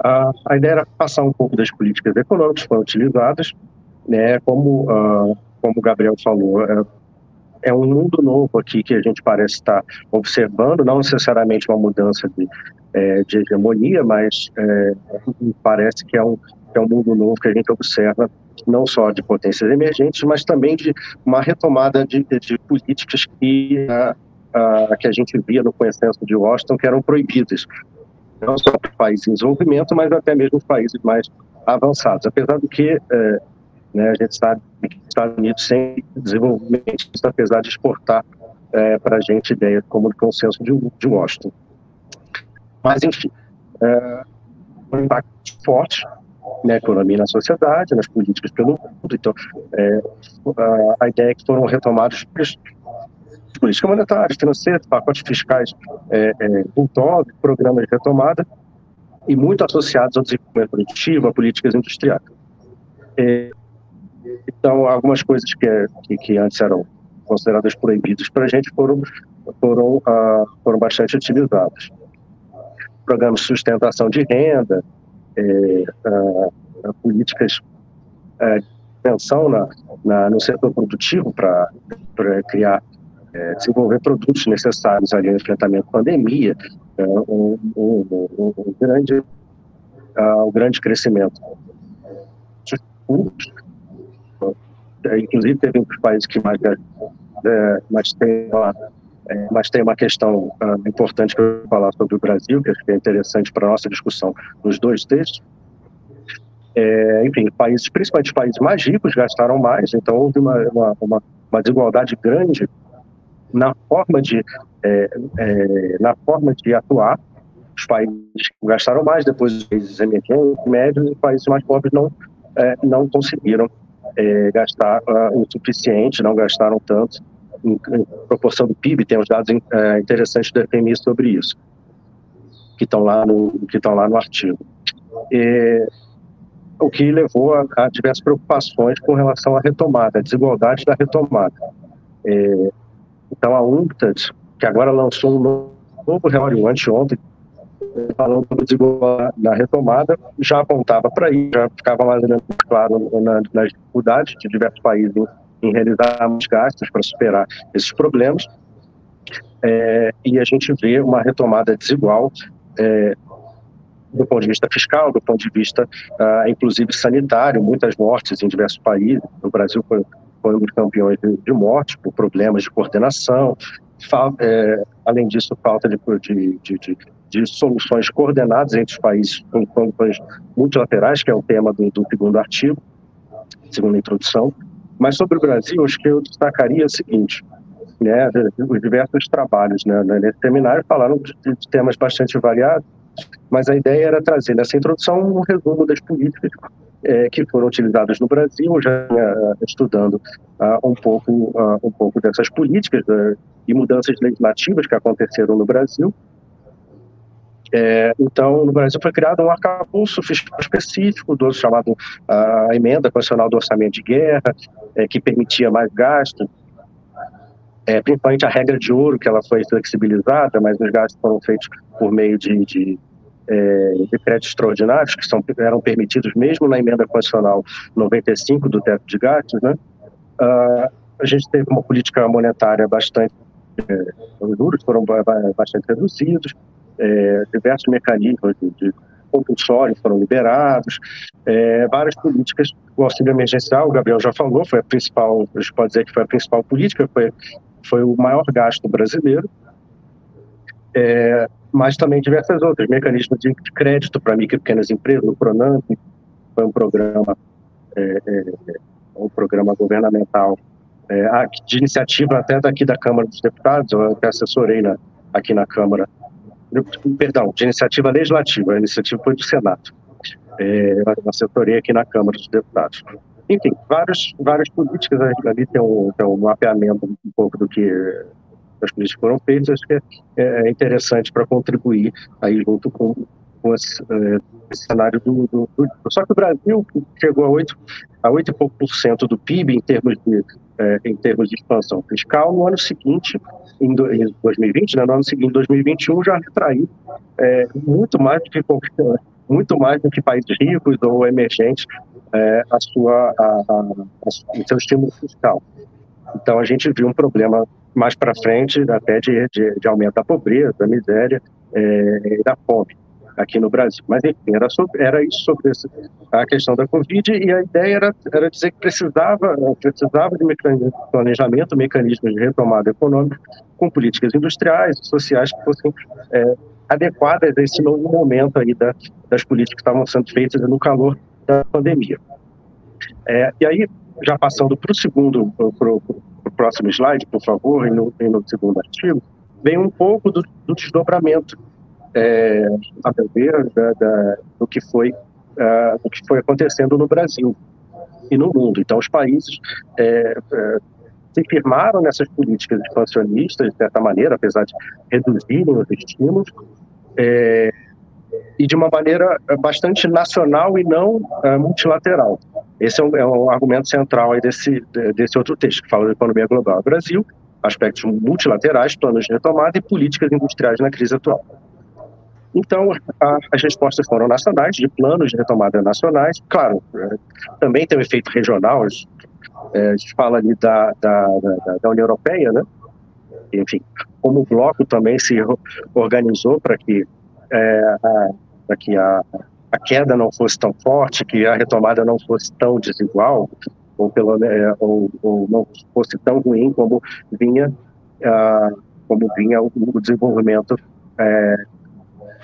A ideia era passar um pouco das políticas econômicas que foram utilizadas, né, como o Gabriel falou, é um mundo novo aqui que a gente parece estar observando, não necessariamente uma mudança de hegemonia, mas parece que é um mundo novo que a gente observa, não só de potências emergentes, mas também de uma retomada de políticas que a gente via no consenso de Washington, que eram proibidas, não só para países em desenvolvimento, mas até mesmo os países mais avançados. Apesar do que, né, a gente sabe que os Estados Unidos sem desenvolvimento, apesar de exportar para a gente ideias como o consenso de Washington. Mas, enfim, um impacto forte na economia e na sociedade, nas políticas pelo mundo. Então, a ideia é que foram retomados política monetária, financeira, pacotes fiscais vultosos, programas de retomada, e muito associados ao desenvolvimento produtivo, a políticas industriais. Então, algumas coisas que antes eram consideradas proibidas para a gente foram bastante utilizadas. Programas de sustentação de renda, políticas de intervenção no setor produtivo para criar, desenvolver produtos necessários ali no enfrentamento à pandemia, um grande crescimento. Inclusive, teve um dos países que mas tem uma questão importante que eu vou falar sobre o Brasil, que acho que é interessante para a nossa discussão nos dois textos. Enfim, principalmente os países mais ricos gastaram mais, então houve uma desigualdade grande na forma de atuar. Os países gastaram mais, depois os países emergentes, médios, e os países mais pobres não conseguiram gastar o suficiente, não gastaram tanto em proporção do PIB. Tem uns dados interessantes do FMI sobre isso, que estão lá no artigo. O que levou a diversas preocupações com relação à retomada, a desigualdade da retomada. Então, a UNCTAD, que agora lançou um novo relatório anteontem, falando sobre desigualdade na retomada, já apontava para isso, já ficava mais ou menos claro nas dificuldades de diversos países em realizar os gastos para superar esses problemas. E a gente vê uma retomada desigual do ponto de vista fiscal, do ponto de vista, inclusive, sanitário, muitas mortes em diversos países. O Brasil foi um dos campeões de morte por problemas de coordenação. Além disso, falta de soluções coordenadas entre os países com soluções multilaterais, que é o tema do segundo artigo, segunda introdução. Mas sobre o Brasil, acho que eu destacaria o seguinte, né, os diversos trabalhos, né, nesse seminário falaram de temas bastante variados, mas a ideia era trazer nessa introdução um resumo das políticas que foram utilizadas no Brasil, já estudando um pouco dessas políticas e mudanças legislativas que aconteceram no Brasil. Então, no Brasil foi criado um arcabouço fiscal específico, chamado a Emenda Constitucional do Orçamento de Guerra, que permitia mais gastos, principalmente a regra de ouro, que ela foi flexibilizada, mas os gastos foram feitos por meio de créditos extraordinários, que eram permitidos mesmo na Emenda Constitucional 95 do teto de gastos, né? A gente teve uma política monetária bastante... os juros foram bastante reduzidos, diversos mecanismos de compulsórios foram liberados, várias políticas. O auxílio emergencial, o Gabriel já falou, foi a principal, a gente pode dizer que foi a principal política, foi o maior gasto brasileiro, mas também diversas outras, mecanismos de crédito para micro e pequenas empresas, o PRONAMP, foi um programa governamental, de iniciativa até daqui da Câmara dos Deputados, eu até assessorei aqui na Câmara, perdão, de iniciativa legislativa, a iniciativa foi do Senado, eu assessorei aqui na Câmara dos Deputados. Enfim, várias políticas, ali tem um mapeamento um pouco do que as políticas foram feitas, acho que é interessante para contribuir aí junto com esse cenário do... Só que o Brasil chegou a 8 e pouco % do PIB em termos de expansão fiscal. No ano seguinte, em 2020, né, no ano seguinte, 2021, já retraiu muito mais do que muito mais do que países ricos ou emergentes, o seu estímulo fiscal. Então, a gente viu um problema mais para frente, até de aumento da pobreza, da miséria e da fome aqui no Brasil. Mas, enfim, era isso sobre a questão da Covid, e a ideia era dizer que precisava de planejamento, mecanismos de retomada econômica, com políticas industriais e sociais que fossem adequadas a esse novo momento aí das políticas que estavam sendo feitas no calor da pandemia. E aí, já passando para o próximo slide, por favor, e no segundo artigo, vem um pouco do desdobramento, a meu ver, do que foi acontecendo no Brasil e no mundo. Então, os países se firmaram nessas políticas expansionistas, de certa maneira, apesar de reduzirem os estímulos, e de uma maneira bastante nacional e não multilateral. Esse é um argumento central aí desse outro texto, que fala da economia global. Brasil, aspectos multilaterais, planos de retomada e políticas industriais na crise atual. Então, as respostas foram nacionais, de planos de retomada nacionais. Claro, também tem um efeito regional, a gente fala ali da União Europeia, né? Enfim, como o bloco também se organizou para que a queda não fosse tão forte, que a retomada não fosse tão desigual, ou não fosse tão ruim como vinha o desenvolvimento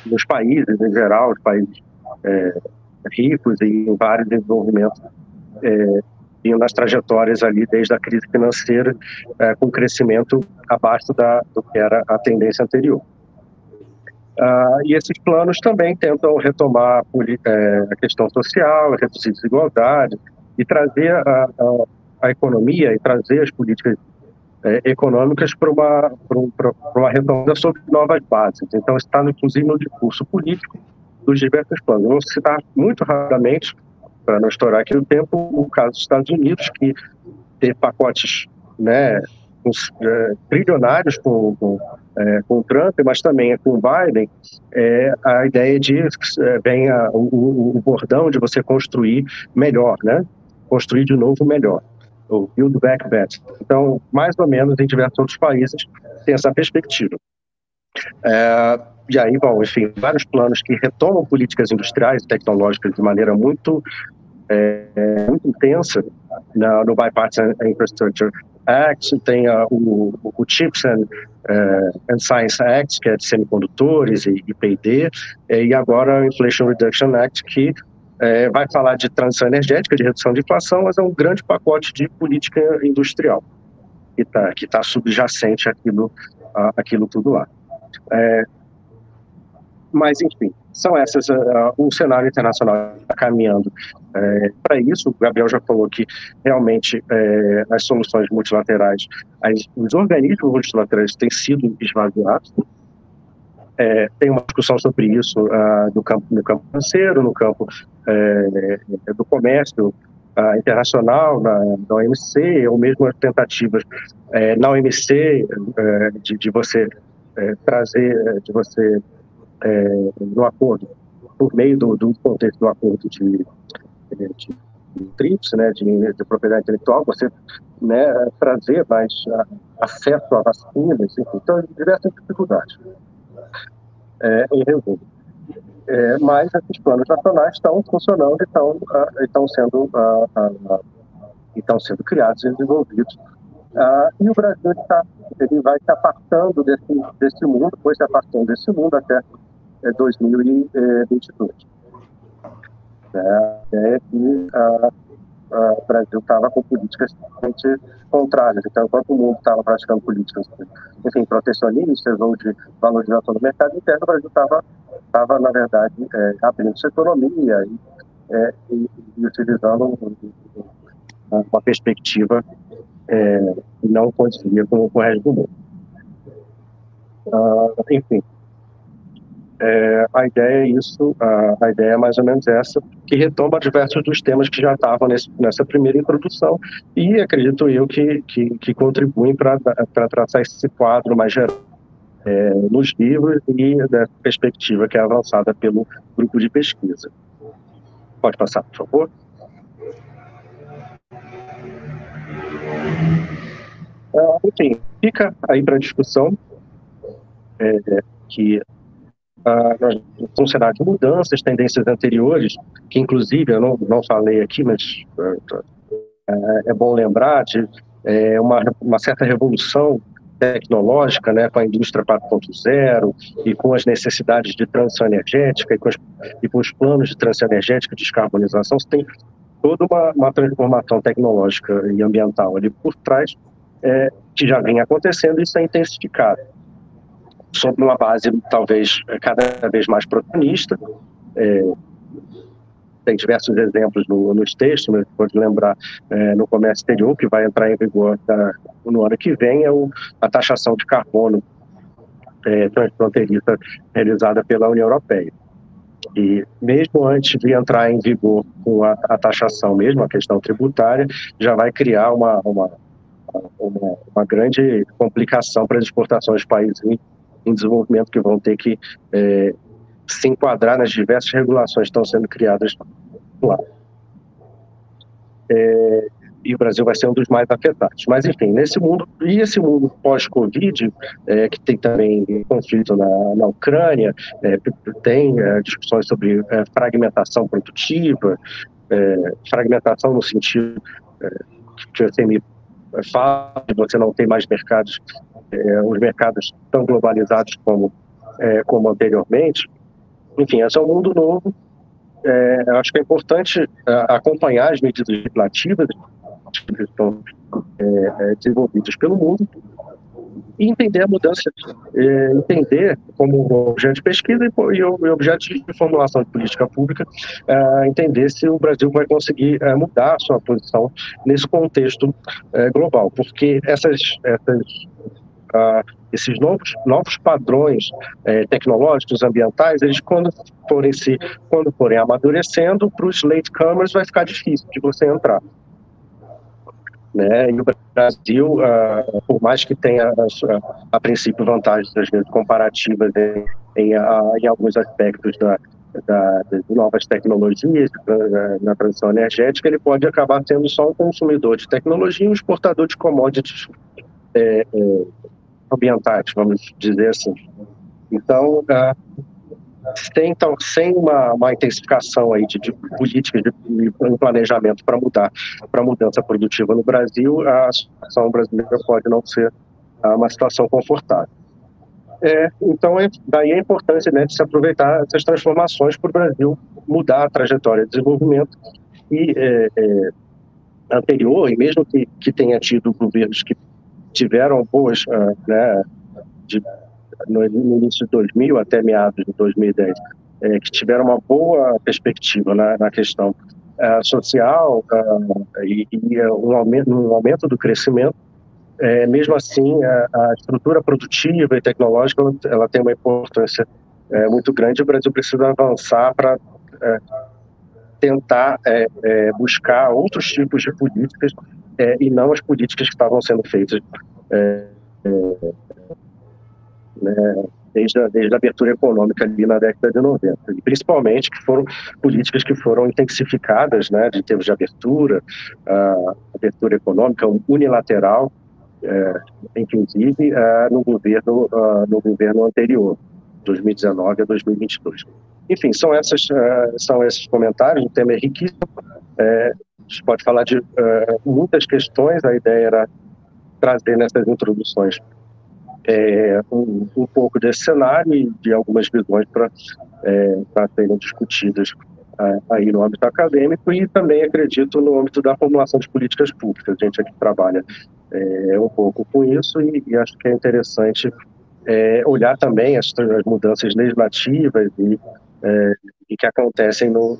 nos países, em geral, os países ricos e em vários desenvolvimentos vinham nas trajetórias ali desde a crise financeira, com crescimento abaixo do que era a tendência anterior. E esses planos também tentam retomar a questão social, reduzir desigualdade e trazer a economia e trazer as políticas econômicas para uma retomada sobre novas bases. Então, está inclusive no discurso político dos diversos planos. Eu vou citar muito rapidamente, para não estourar aqui o tempo, o caso dos Estados Unidos, que teve pacotes trilionários com o Trump, mas também com o Biden, a ideia de o bordão de você construir melhor, né? Construir de novo melhor, o Build Back Better. Então, mais ou menos em diversos outros países tem essa perspectiva. E aí, bom, enfim, vários planos que retomam políticas industriais e tecnológicas de maneira muito intensa no Bipartisan Infrastructure Act, tem o Chips and Science Act, que é de semicondutores e P&D, e agora o Inflation Reduction Act, que vai falar de transição energética, de redução de inflação, mas é um grande pacote de política industrial que tá subjacente àquilo tudo lá. Mas, enfim, são essas. O cenário internacional está caminhando para isso. O Gabriel já falou que realmente as soluções multilaterais, os organismos multilaterais têm sido esvaziados. Tem uma discussão sobre isso no campo financeiro, no campo do comércio internacional, na OMC, ou mesmo as tentativas na OMC de você trazer, no acordo, por meio do contexto do acordo de TRIPS, né, de propriedade intelectual, você, né, trazer mais acesso a vacinas, enfim, então, diversas dificuldades. Em resumo. Mas esses planos nacionais estão funcionando e estão sendo criados e desenvolvidos. E o Brasil ele vai se afastando desse mundo, foi se afastando desse mundo até 2022. Que o Brasil estava com políticas totalmente contrárias. Então, enquanto o mundo estava praticando políticas, enfim, protecionistas ou de valorização do mercado interno, o Brasil estava na verdade, abrindo sua economia e utilizando uma perspectiva que não condizia com o resto do mundo. Enfim, a ideia é isso, a ideia é mais ou menos essa, que retoma diversos dos temas que já estavam nessa primeira introdução e acredito eu que contribuem para traçar esse quadro mais geral. nos livros e da perspectiva que é avançada pelo grupo de pesquisa. Pode passar, por favor. Enfim, fica aí para discussão que nós temos um cenário de mudanças, tendências anteriores, que inclusive eu não falei aqui, mas é bom lembrar de uma certa revolução tecnológica, né, com a indústria 4.0 e com as necessidades de transição energética e com os planos de transição energética e descarbonização. Você tem toda uma transformação tecnológica e ambiental ali por trás, que já vinha acontecendo e está intensificado, sob uma base talvez cada vez mais protagonista. Tem diversos exemplos nos textos, mas pode lembrar no comércio exterior, que vai entrar em vigor no ano que vem, a taxação de carbono transfronteiriça realizada pela União Europeia. E mesmo antes de entrar em vigor com a taxação mesmo, a questão tributária, já vai criar uma grande complicação para as exportações de países em desenvolvimento, que vão ter que se enquadrar nas diversas regulações que estão sendo criadas lá. E o Brasil vai ser um dos mais afetados. Mas, enfim, esse mundo pós-Covid, que tem também conflito na Ucrânia, tem discussões sobre fragmentação produtiva, fragmentação no sentido que você me fala, de você não ter mais mercados, os mercados tão globalizados como anteriormente. Enfim, esse é um mundo novo. Eu acho que é importante acompanhar as medidas legislativas que estão desenvolvidas pelo mundo e entender a mudança, entender como objeto de pesquisa e objeto de formulação de política pública, entender se o Brasil vai conseguir mudar a sua posição nesse contexto global, porque esses novos padrões tecnológicos, ambientais, eles quando forem amadurecendo, para os latecomers vai ficar difícil de você entrar. Né? E o Brasil, por mais que tenha a princípio vantagens às vezes comparativas em alguns aspectos das novas tecnologias na transição energética, ele pode acabar sendo só um consumidor de tecnologia e um exportador de commodities ambientais, vamos dizer assim. Então, sem uma intensificação aí de políticas de um planejamento para mudança produtiva no Brasil, a situação brasileira pode não ser uma situação confortável. Então, daí a importância, né, de se aproveitar essas transformações para o Brasil mudar a trajetória de desenvolvimento anterior, e mesmo que tenha tido governos que tiveram boas, né, no início de 2000 até meados de 2010, que tiveram uma boa perspectiva na questão social e um aumento do crescimento. Mesmo assim, a estrutura produtiva e tecnológica ela tem uma importância muito grande. O Brasil precisa avançar para tentar buscar outros tipos de políticas e não as políticas que estavam sendo feitas desde a abertura econômica ali na década de 90. E principalmente que foram políticas que foram intensificadas, né, de termos de abertura econômica unilateral, inclusive no governo anterior, 2019 a 2022. Enfim, são esses comentários. O tema é riquíssimo. A gente pode falar de muitas questões. A ideia era trazer nessas introduções um pouco desse cenário e de algumas visões para serem discutidas aí no âmbito acadêmico e também, acredito, no âmbito da formulação de políticas públicas. A gente aqui trabalha um pouco com isso e acho que é interessante olhar também as mudanças legislativas e que acontecem no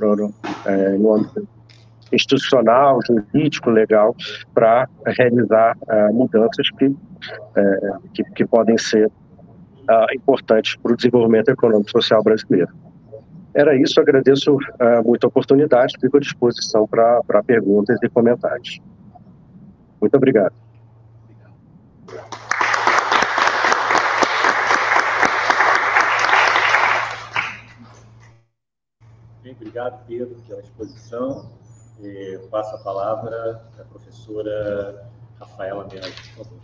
âmbito institucional, jurídico, legal, para realizar mudanças que podem ser importantes para o desenvolvimento econômico e social brasileiro. Era isso, agradeço muito a oportunidade, fico à disposição para perguntas e comentários. Muito obrigado. Bem, obrigado, Pedro, pela exposição. Passo a palavra à professora Rafaela Meirelles, por favor.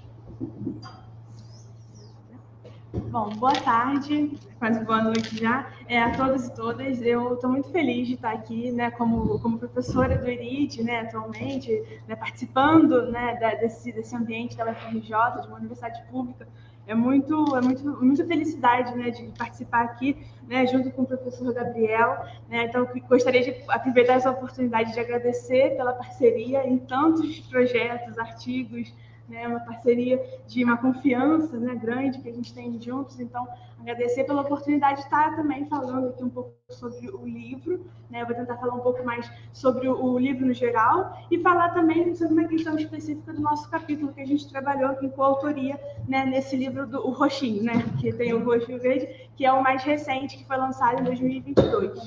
Bom, boa tarde, quase boa noite já, a todos e todas. Eu estou muito feliz de estar aqui, né, como professora do IRID, né, atualmente, né, participando, né, desse ambiente da UFRJ, de uma universidade pública. É muita felicidade, né, de participar aqui, né, junto com o professor Gabriel, né. Então, eu gostaria de aproveitar essa oportunidade de agradecer pela parceria em tantos projetos, artigos, né, uma parceria de uma confiança, né, grande que a gente tem juntos. Então, agradecer pela oportunidade de estar também falando aqui um pouco sobre o livro, né. Eu vou tentar falar um pouco mais sobre o livro no geral e falar também sobre uma questão específica do nosso capítulo que a gente trabalhou em coautoria, né, nesse livro o roxinho, né, que tem o roxo e o verde, que é o mais recente, que foi lançado em 2022.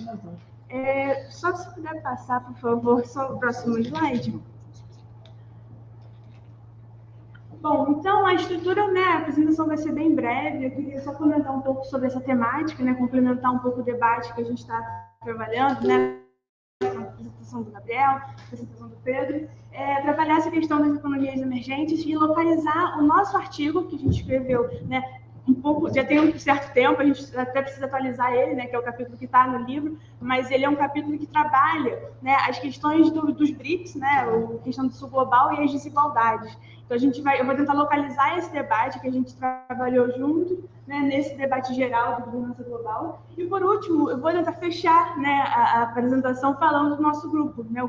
Só se puder passar, por favor, só o próximo slide. Bom, então a estrutura, né, a apresentação vai ser bem breve. Eu queria só comentar um pouco sobre essa temática, né, complementar um pouco o debate que a gente está trabalhando, né, a apresentação do Gabriel, a apresentação do Pedro, trabalhar essa questão das economias emergentes e localizar o nosso artigo que a gente escreveu, né, um pouco, já tem um certo tempo, a gente até precisa atualizar ele, né, que é o capítulo que está no livro, mas ele é um capítulo que trabalha, né, as questões dos BRICS, né, a questão do sul global e as desigualdades. Então, eu vou tentar localizar esse debate que a gente trabalhou junto, né, nesse debate geral de governança global. E, por último, eu vou tentar fechar, né, a apresentação falando do nosso grupo, né, o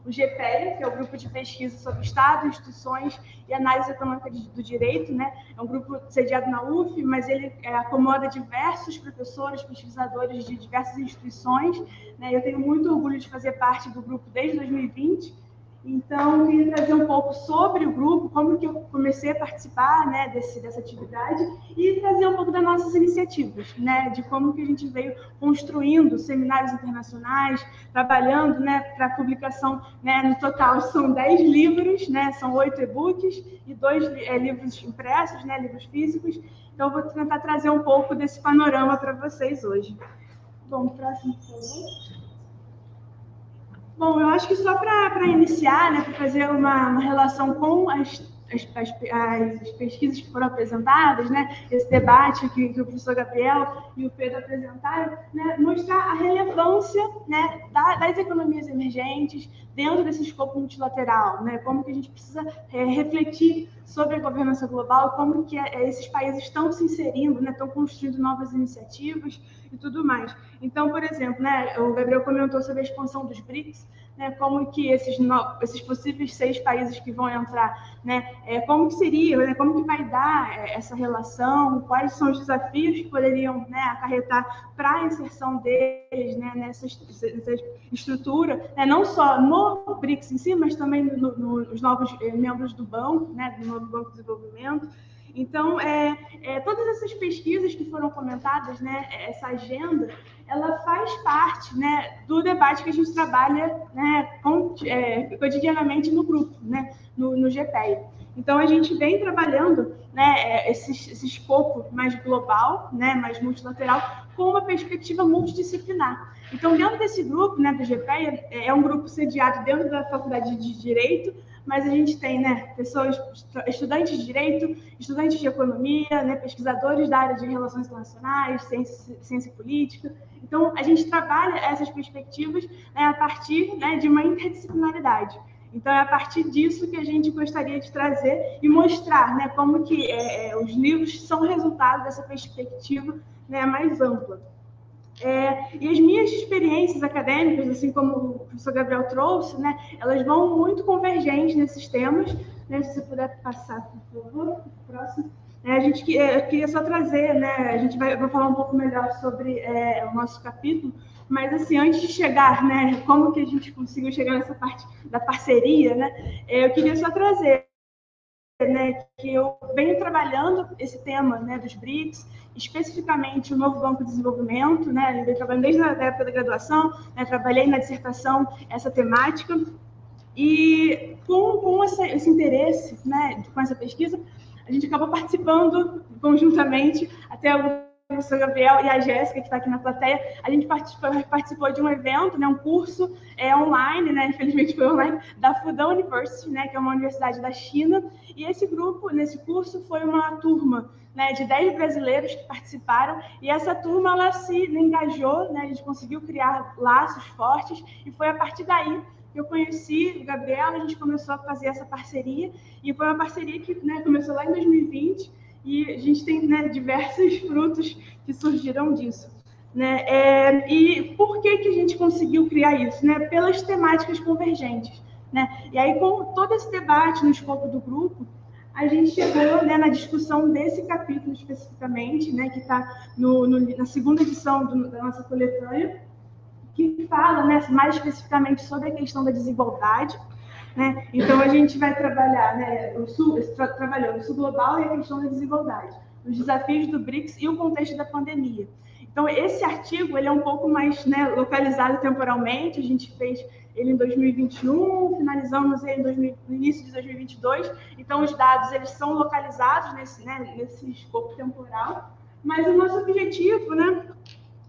GPEA, que é o Grupo de Pesquisa sobre Estado, Instituições e Análise Econômica do Direito. Né, é um grupo sediado na UF, mas ele acomoda diversos professores, pesquisadores de diversas instituições. Né, eu tenho muito orgulho de fazer parte do grupo desde 2020. Então, eu queria trazer um pouco sobre o grupo, como que eu comecei a participar, né, dessa atividade e trazer um pouco das nossas iniciativas, né, de como que a gente veio construindo seminários internacionais, trabalhando, né, para publicação, né, no total são 10 livros, né, são 8 e-books e 2 livros impressos, né, livros físicos. Então, eu vou tentar trazer um pouco desse panorama para vocês hoje. Bom, próximo, por favor. Bom, eu acho que só para iniciar, né, para fazer uma relação com as pesquisas que foram apresentadas, né, esse debate que o professor Gabriel e o Pedro apresentaram, né, mostrar a relevância, né, das economias emergentes dentro desse escopo multilateral, né, como que a gente precisa refletir sobre a governança global, como que esses países estão se inserindo, né, estão construindo novas iniciativas e tudo mais. Então, por exemplo, né, o Gabriel comentou sobre a expansão dos BRICS, né, como que esses possíveis 6 países que vão entrar, né, como que seria, né, como que vai dar essa relação, quais são os desafios que poderiam, né, acarretar para a inserção deles, né, nessa estrutura, né, não só no BRICS em si, mas também nos novos membros do banco, né, do novo Banco de Desenvolvimento. Então, todas essas pesquisas que foram comentadas, né, essa agenda, ela faz parte, né, do debate que a gente trabalha, né, cotidianamente no grupo, né, no GPEA. Então, a gente vem trabalhando, né, esse escopo mais global, né, mais multilateral, com uma perspectiva multidisciplinar. Então, dentro desse grupo, né, do GPEA, é um grupo sediado dentro da Faculdade de Direito, mas a gente tem, né, pessoas, estudantes de Direito, estudantes de Economia, né, pesquisadores da área de Relações Internacionais, ciência política. Então, a gente trabalha essas perspectivas, né, a partir, né, de uma interdisciplinaridade. Então, é a partir disso que a gente gostaria de trazer e mostrar, né, como que os livros são resultado dessa perspectiva, né, mais ampla. E as minhas experiências acadêmicas, assim como o professor Gabriel trouxe, né, elas vão muito convergentes nesses temas. Né, se você puder passar, por favor, próximo. Eu queria só trazer, né, a gente vai falar um pouco melhor sobre o nosso capítulo, mas, assim, antes de chegar, né, como que a gente conseguiu chegar nessa parte da parceria, né, eu queria só trazer, né, que eu venho trabalhando esse tema, né, dos BRICS, especificamente o novo Banco de Desenvolvimento, né, eu venho trabalhando desde a época da graduação, né, trabalhei na dissertação essa temática, e com esse interesse, né, com essa pesquisa, a gente acabou participando conjuntamente até alguns o professor Gabriel e a Jéssica, que está aqui na plateia, a gente participou de um evento, né, um curso online, né, infelizmente foi online, da Fudan University, né, que é uma universidade da China, e esse grupo, nesse curso, foi uma turma, né, de 10 brasileiros que participaram, e essa turma, ela se engajou, né, a gente conseguiu criar laços fortes, e foi a partir daí que eu conheci o Gabriel, a gente começou a fazer essa parceria, e foi uma parceria que, né, começou lá em 2020, e a gente tem, né, diversos frutos que surgiram disso, né? E por que a gente conseguiu criar isso? Né? Pelas temáticas convergentes, né? E aí, com todo esse debate no escopo do grupo, a gente chegou, né, na discussão desse capítulo especificamente, né, que está na segunda edição da nossa coletânea, que fala, né, mais especificamente sobre a questão da desigualdade, né? Então, a gente vai trabalhar, né, trabalhando o Sul Global e a questão da desigualdade, os desafios do BRICS e o contexto da pandemia. Então, esse artigo ele é um pouco mais, né, localizado temporalmente, a gente fez ele em 2021, finalizamos ele no início de 2022, então os dados eles são localizados nesse escopo temporal, mas o nosso objetivo, né,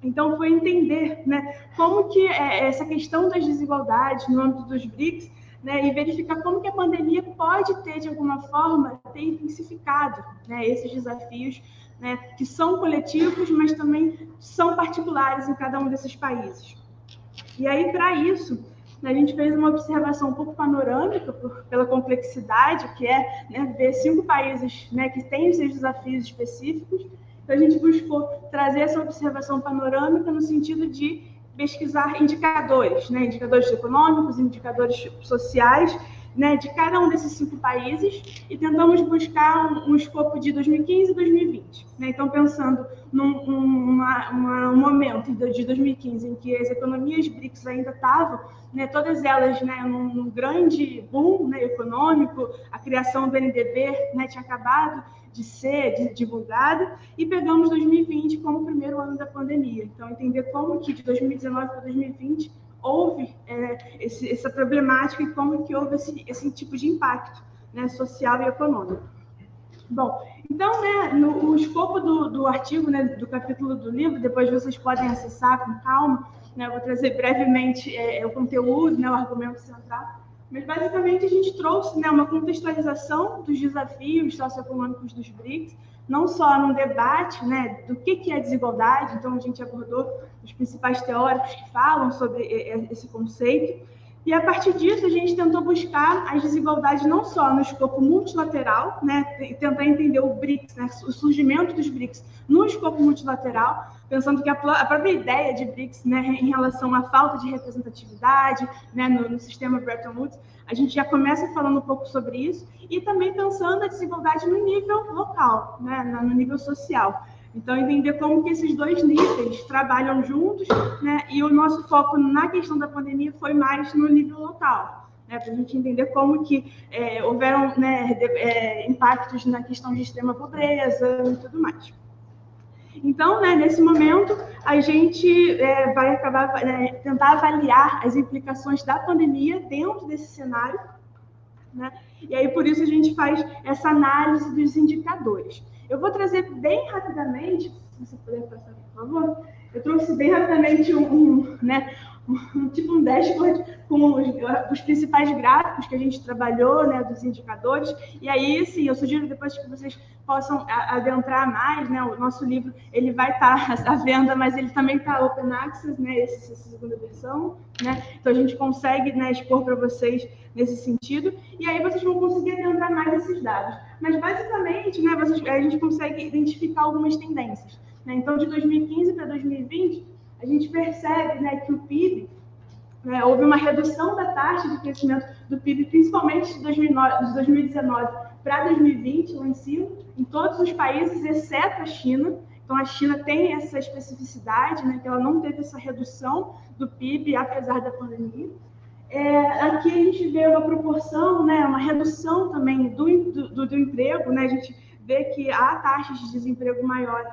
então, foi entender, né, como que essa questão das desigualdades no âmbito dos BRICS, né, e verificar como que a pandemia pode ter, de alguma forma, ter intensificado, né, esses desafios, né, que são coletivos, mas também são particulares em cada um desses países. E aí, para isso, a gente fez uma observação um pouco panorâmica, pela complexidade, que é, né, ver 5 países, né, que têm os seus desafios específicos. Então, a gente buscou trazer essa observação panorâmica no sentido de pesquisar indicadores, né, indicadores econômicos, indicadores sociais, né, de cada um desses 5 países, e tentamos buscar um escopo de 2015 e 2020. Né? Então, pensando num momento de 2015 em que as economias BRICS ainda estavam, né, todas elas, né, num grande boom, né, econômico, a criação do NDB, né, tinha acabado de ser divulgada, e pegamos 2020 como o primeiro ano da pandemia. Então, entender como que de 2019 para 2020 houve essa problemática e como que houve esse tipo de impacto, né, social e econômico. Bom, então, né, o escopo do artigo, né, do capítulo do livro, depois vocês podem acessar com calma, né, eu vou trazer brevemente o conteúdo, né, o argumento central, mas basicamente a gente trouxe, né, uma contextualização dos desafios socioeconômicos dos BRICS, não só no debate, né, do que é desigualdade, então a gente abordou os principais teóricos que falam sobre esse conceito, e a partir disso a gente tentou buscar as desigualdades não só no escopo multilateral, né, e tentar entender o BRICS, né, o surgimento dos BRICS no escopo multilateral, pensando que a própria ideia de BRICS, né, em relação à falta de representatividade, né, no sistema Bretton Woods, a gente já começa falando um pouco sobre isso, e também pensando a desigualdade no nível local, né, no nível social. Então, entender como que esses dois níveis trabalham juntos, né, e o nosso foco na questão da pandemia foi mais no nível local, né, para a gente entender como que houveram, né, impactos na questão de extrema pobreza e tudo mais. Então, né, nesse momento, a gente vai acabar tentar avaliar as implicações da pandemia dentro desse cenário, né? E aí, por isso, a gente faz essa análise dos indicadores. Eu vou trazer bem rapidamente, se você puder passar, por favor, eu trouxe bem rapidamente um dashboard com os principais gráficos que a gente trabalhou, né, dos indicadores, e aí, sim, eu sugiro depois que vocês possam adentrar mais, né, o nosso livro, ele vai estar à venda, mas ele também está open access, né, essa segunda versão, né, então a gente consegue, né, expor para vocês nesse sentido, e aí vocês vão conseguir adentrar mais esses dados. Mas, basicamente, né, a gente consegue identificar algumas tendências, né, então, de 2015 para 2020, a gente percebe, né, que o PIB, né, houve uma redução da taxa de crescimento do PIB, principalmente de 2019 para 2020, lá em cima, em todos os países, exceto a China. Então, a China tem essa especificidade, né, que ela não teve essa redução do PIB, apesar da pandemia. Aqui a gente vê uma proporção, né, uma redução também do emprego, né, a gente vê que há taxas de desemprego maiores,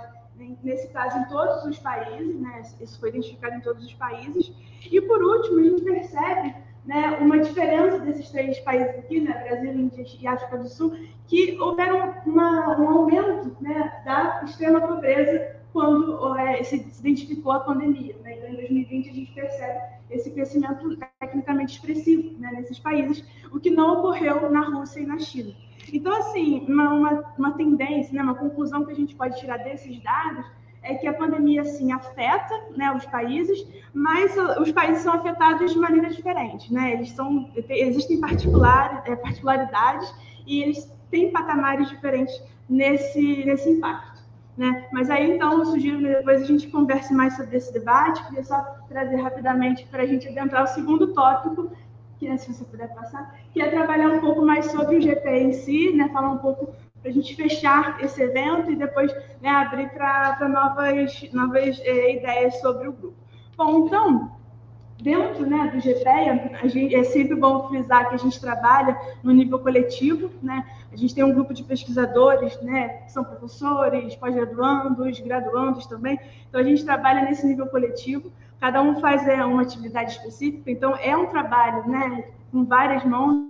nesse caso, em todos os países, né? Isso foi identificado em todos os países. E, por último, a gente percebe, né, uma diferença desses 3 países aqui, né, Brasil, Índia e África do Sul, que houveram um aumento, né, da extrema pobreza quando se identificou a pandemia, né? Então, em 2020, a gente percebe esse crescimento tecnicamente expressivo, né, nesses países, o que não ocorreu na Rússia e na China. Então, assim, uma tendência, né, uma conclusão que a gente pode tirar desses dados é que a pandemia, sim, afeta, né, os países, mas os países são afetados de maneira diferente, né? Existem particularidades e eles têm patamares diferentes nesse impacto, né? Mas aí, então, eu sugiro que depois a gente converse mais sobre esse debate. Queria só trazer rapidamente para a gente adentrar o segundo tópico, que, se você puder passar, que é trabalhar um pouco mais sobre o GPE em si, né? Falar um pouco para a gente fechar esse evento e depois, né, abrir para novas ideias sobre o grupo. Bom, então, dentro, né, do GPEA, é sempre bom frisar que a gente trabalha no nível coletivo, né? A gente tem um grupo de pesquisadores, né, que são professores, pós-graduandos, graduandos também. Então, a gente trabalha nesse nível coletivo. Cada um faz uma atividade específica. Então, é um trabalho, né, com várias mãos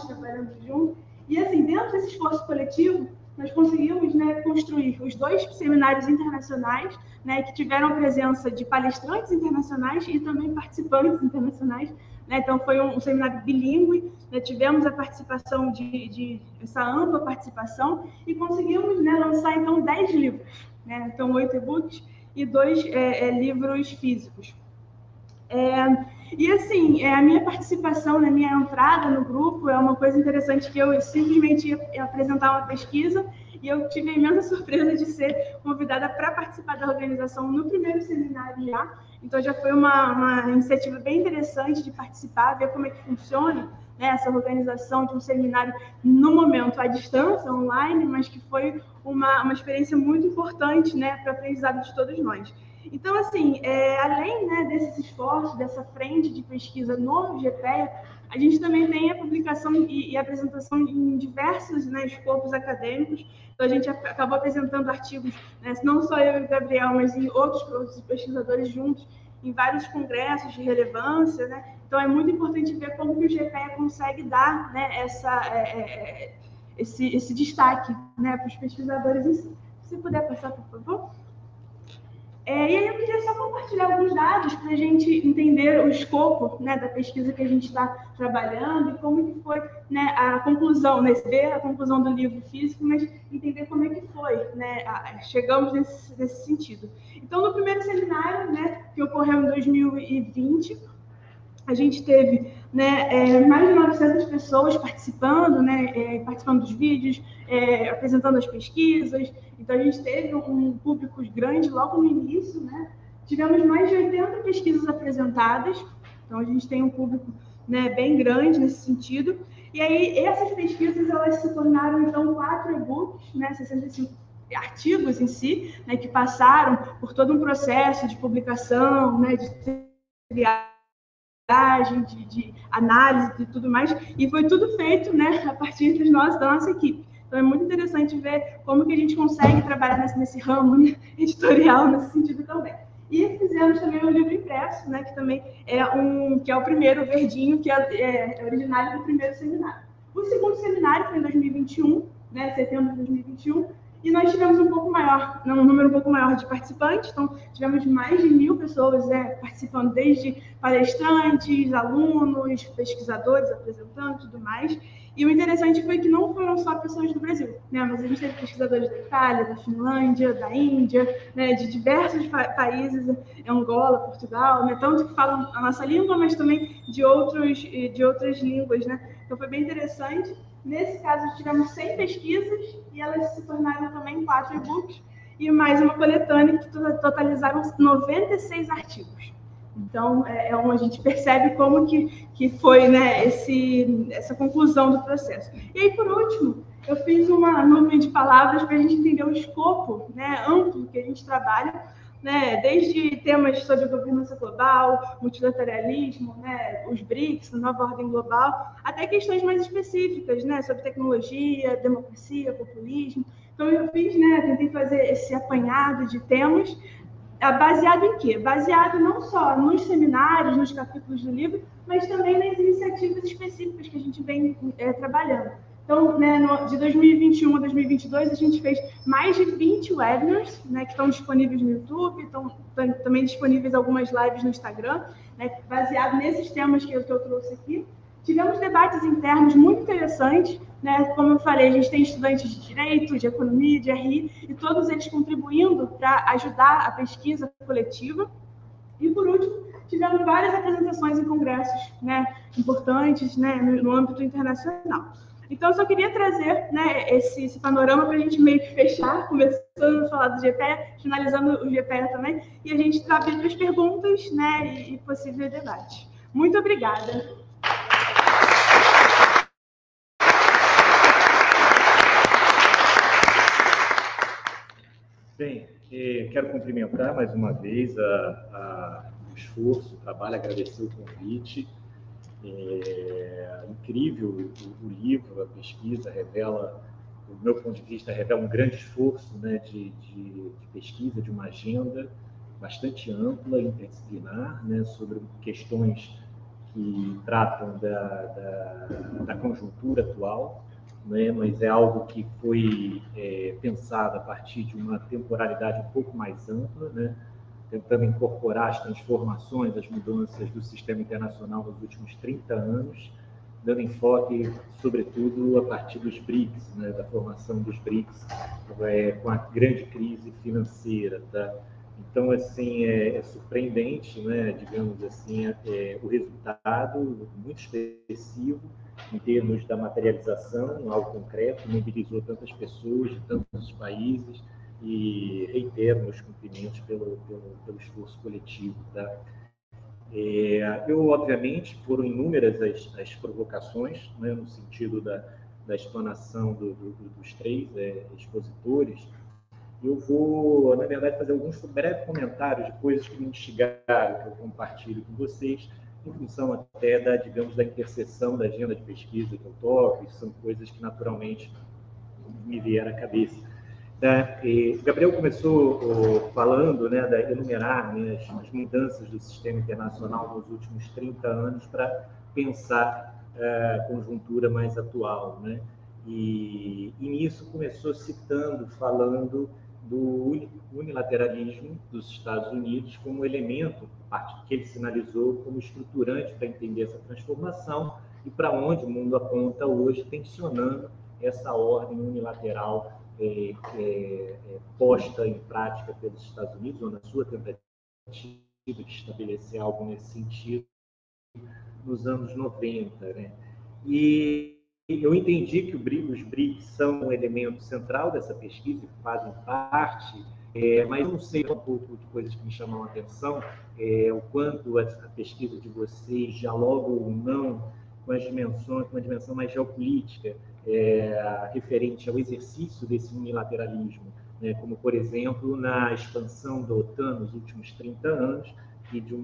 trabalhando junto. E, assim, dentro desse esforço coletivo, nós conseguimos, né, construir os 2 seminários internacionais, né, que tiveram presença de palestrantes internacionais e também participantes internacionais, né? Então, foi um seminário bilíngue, né? Tivemos a participação essa ampla participação e conseguimos, né, lançar, então, 10 livros, né? Então, 8 e-books e 2 livros físicos. E, assim, a minha participação, né, minha entrada no grupo é uma coisa interessante, que eu simplesmente ia apresentar uma pesquisa e eu tive a imensa surpresa de ser convidada para participar da organização no primeiro seminário já. Então, já foi uma iniciativa bem interessante de participar, ver como é que funciona, né, essa organização de um seminário no momento à distância, online, mas que foi uma experiência muito importante, né, para o aprendizado de todos nós. Então, assim, além, né, desses esforços, dessa frente de pesquisa no GPEA, a gente também tem a publicação e apresentação em diversos, né, escopos acadêmicos. Então, a gente acabou apresentando artigos, né, não só eu e o Gabriel, mas em outros pesquisadores juntos, em vários congressos de relevância, né? Então, é muito importante ver como que o GPEA consegue dar, né, esse destaque, né, para os pesquisadores em si. Se puder passar, por favor. E aí eu queria só compartilhar alguns dados para a gente entender o escopo, né, da pesquisa que a gente está trabalhando e como que foi, né, a conclusão, né, ver a conclusão do livro físico, mas entender como é que foi, né, chegamos nesse sentido. Então, no primeiro seminário, né, que ocorreu em 2020, a gente teve, né, mais de 900 pessoas participando, né, participando dos vídeos, apresentando as pesquisas. Então, a gente teve um público grande logo no início, né? Tivemos mais de 80 pesquisas apresentadas. Então, a gente tem um público, né, bem grande nesse sentido. E aí, essas pesquisas, elas se tornaram, então, 4 e-books, né, 65 artigos em si, né, que passaram por todo um processo de publicação, né, de de análise e tudo mais, e foi tudo feito, né, a partir da nossa equipe. Então, é muito interessante ver como que a gente consegue trabalhar nesse ramo, né, editorial, nesse sentido também. E fizemos também um livro impresso, né, que também é o primeiro, verdinho, que é originário do primeiro seminário. O segundo seminário foi em 2021, né, setembro de 2021, e nós tivemos um número um pouco maior de participantes. Então, tivemos mais de 1.000 pessoas, né, participando, desde palestrantes, alunos, pesquisadores apresentando e tudo mais. E o interessante foi que não foram só pessoas do Brasil, né, mas a gente teve pesquisadores da Itália, da Finlândia, da Índia, né, de diversos países, Angola, Portugal, né, tanto que falam a nossa língua, mas também de outras línguas, né. Então, foi bem interessante. Nesse caso, tivemos 100 pesquisas e elas se tornaram também 4 e-books e mais uma coletânea que totalizaram 96 artigos. Então, a gente percebe como que foi, né, essa conclusão do processo. E aí, por último, eu fiz uma nuvem de palavras para a gente entender o escopo, né, amplo que a gente trabalha, né, desde temas sobre governança global, multilateralismo, né, os BRICS, a nova ordem global, até questões mais específicas, né, sobre tecnologia, democracia, populismo. Então, eu tentei fazer esse apanhado de temas, baseado em quê? Baseado não só nos seminários, nos capítulos do livro, mas também nas iniciativas específicas que a gente vem trabalhando. Então, né, de 2021 a 2022, a gente fez mais de 20 webinars, né, que estão disponíveis no YouTube, estão também disponíveis algumas lives no Instagram, né, baseado nesses temas que eu trouxe aqui. Tivemos debates internos muito interessantes, né, como eu falei, a gente tem estudantes de Direito, de Economia, de RI, e todos eles contribuindo para ajudar a pesquisa coletiva. E, por último, tivemos várias apresentações em congressos, né, importantes, né, no âmbito internacional. Então, eu só queria trazer, né, esse panorama para a gente meio que fechar, começando a falar do GPE, finalizando o GPE também, e a gente está abrindo as perguntas, né, e possível debate. Muito obrigada. Bem, quero cumprimentar mais uma vez o esforço, o trabalho, agradecer o convite. É incrível o livro, a pesquisa revela, do meu ponto de vista, revela um grande esforço, né, de pesquisa, de uma agenda bastante ampla, interdisciplinar, né, sobre questões que tratam da conjuntura atual, né, mas é algo que foi pensado a partir de uma temporalidade um pouco mais ampla, né, tentando incorporar as transformações, as mudanças do sistema internacional nos últimos 30 anos, dando enfoque, sobretudo, a partir dos BRICS, né, da formação dos BRICS, com a grande crise financeira. Tá? Então, assim, é surpreendente, né, digamos assim, o resultado muito expressivo em termos da materialização, algo concreto, mobilizou tantas pessoas de tantos países, e reitero meus cumprimentos pelo esforço coletivo. Tá? Obviamente, foram inúmeras as provocações, né, no sentido da explanação dos três expositores. Eu vou, na verdade, fazer alguns breves comentários de coisas que me instigaram, que eu compartilho com vocês, em função até da interseção da agenda de pesquisa que eu toco, e são coisas que naturalmente me vieram à cabeça. O Gabriel começou falando, né, da enumerar, né, as mudanças do sistema internacional nos últimos 30 anos para pensar a conjuntura mais atual, né? E nisso começou falando do unilateralismo dos Estados Unidos como elemento que ele sinalizou como estruturante para entender essa transformação e para onde o mundo aponta hoje, tensionando essa ordem unilateral posta em prática pelos Estados Unidos, ou na sua tentativa de estabelecer algo nesse sentido, nos anos 90. Né? E eu entendi que os BRICS são um elemento central dessa pesquisa, que fazem parte, mas eu não sei um pouco de coisas que me chamam a atenção, o quanto a pesquisa de vocês dialoga ou não com uma dimensão mais geopolítica, referente ao exercício desse unilateralismo, né? Como, por exemplo, na expansão da OTAN nos últimos 30 anos, e de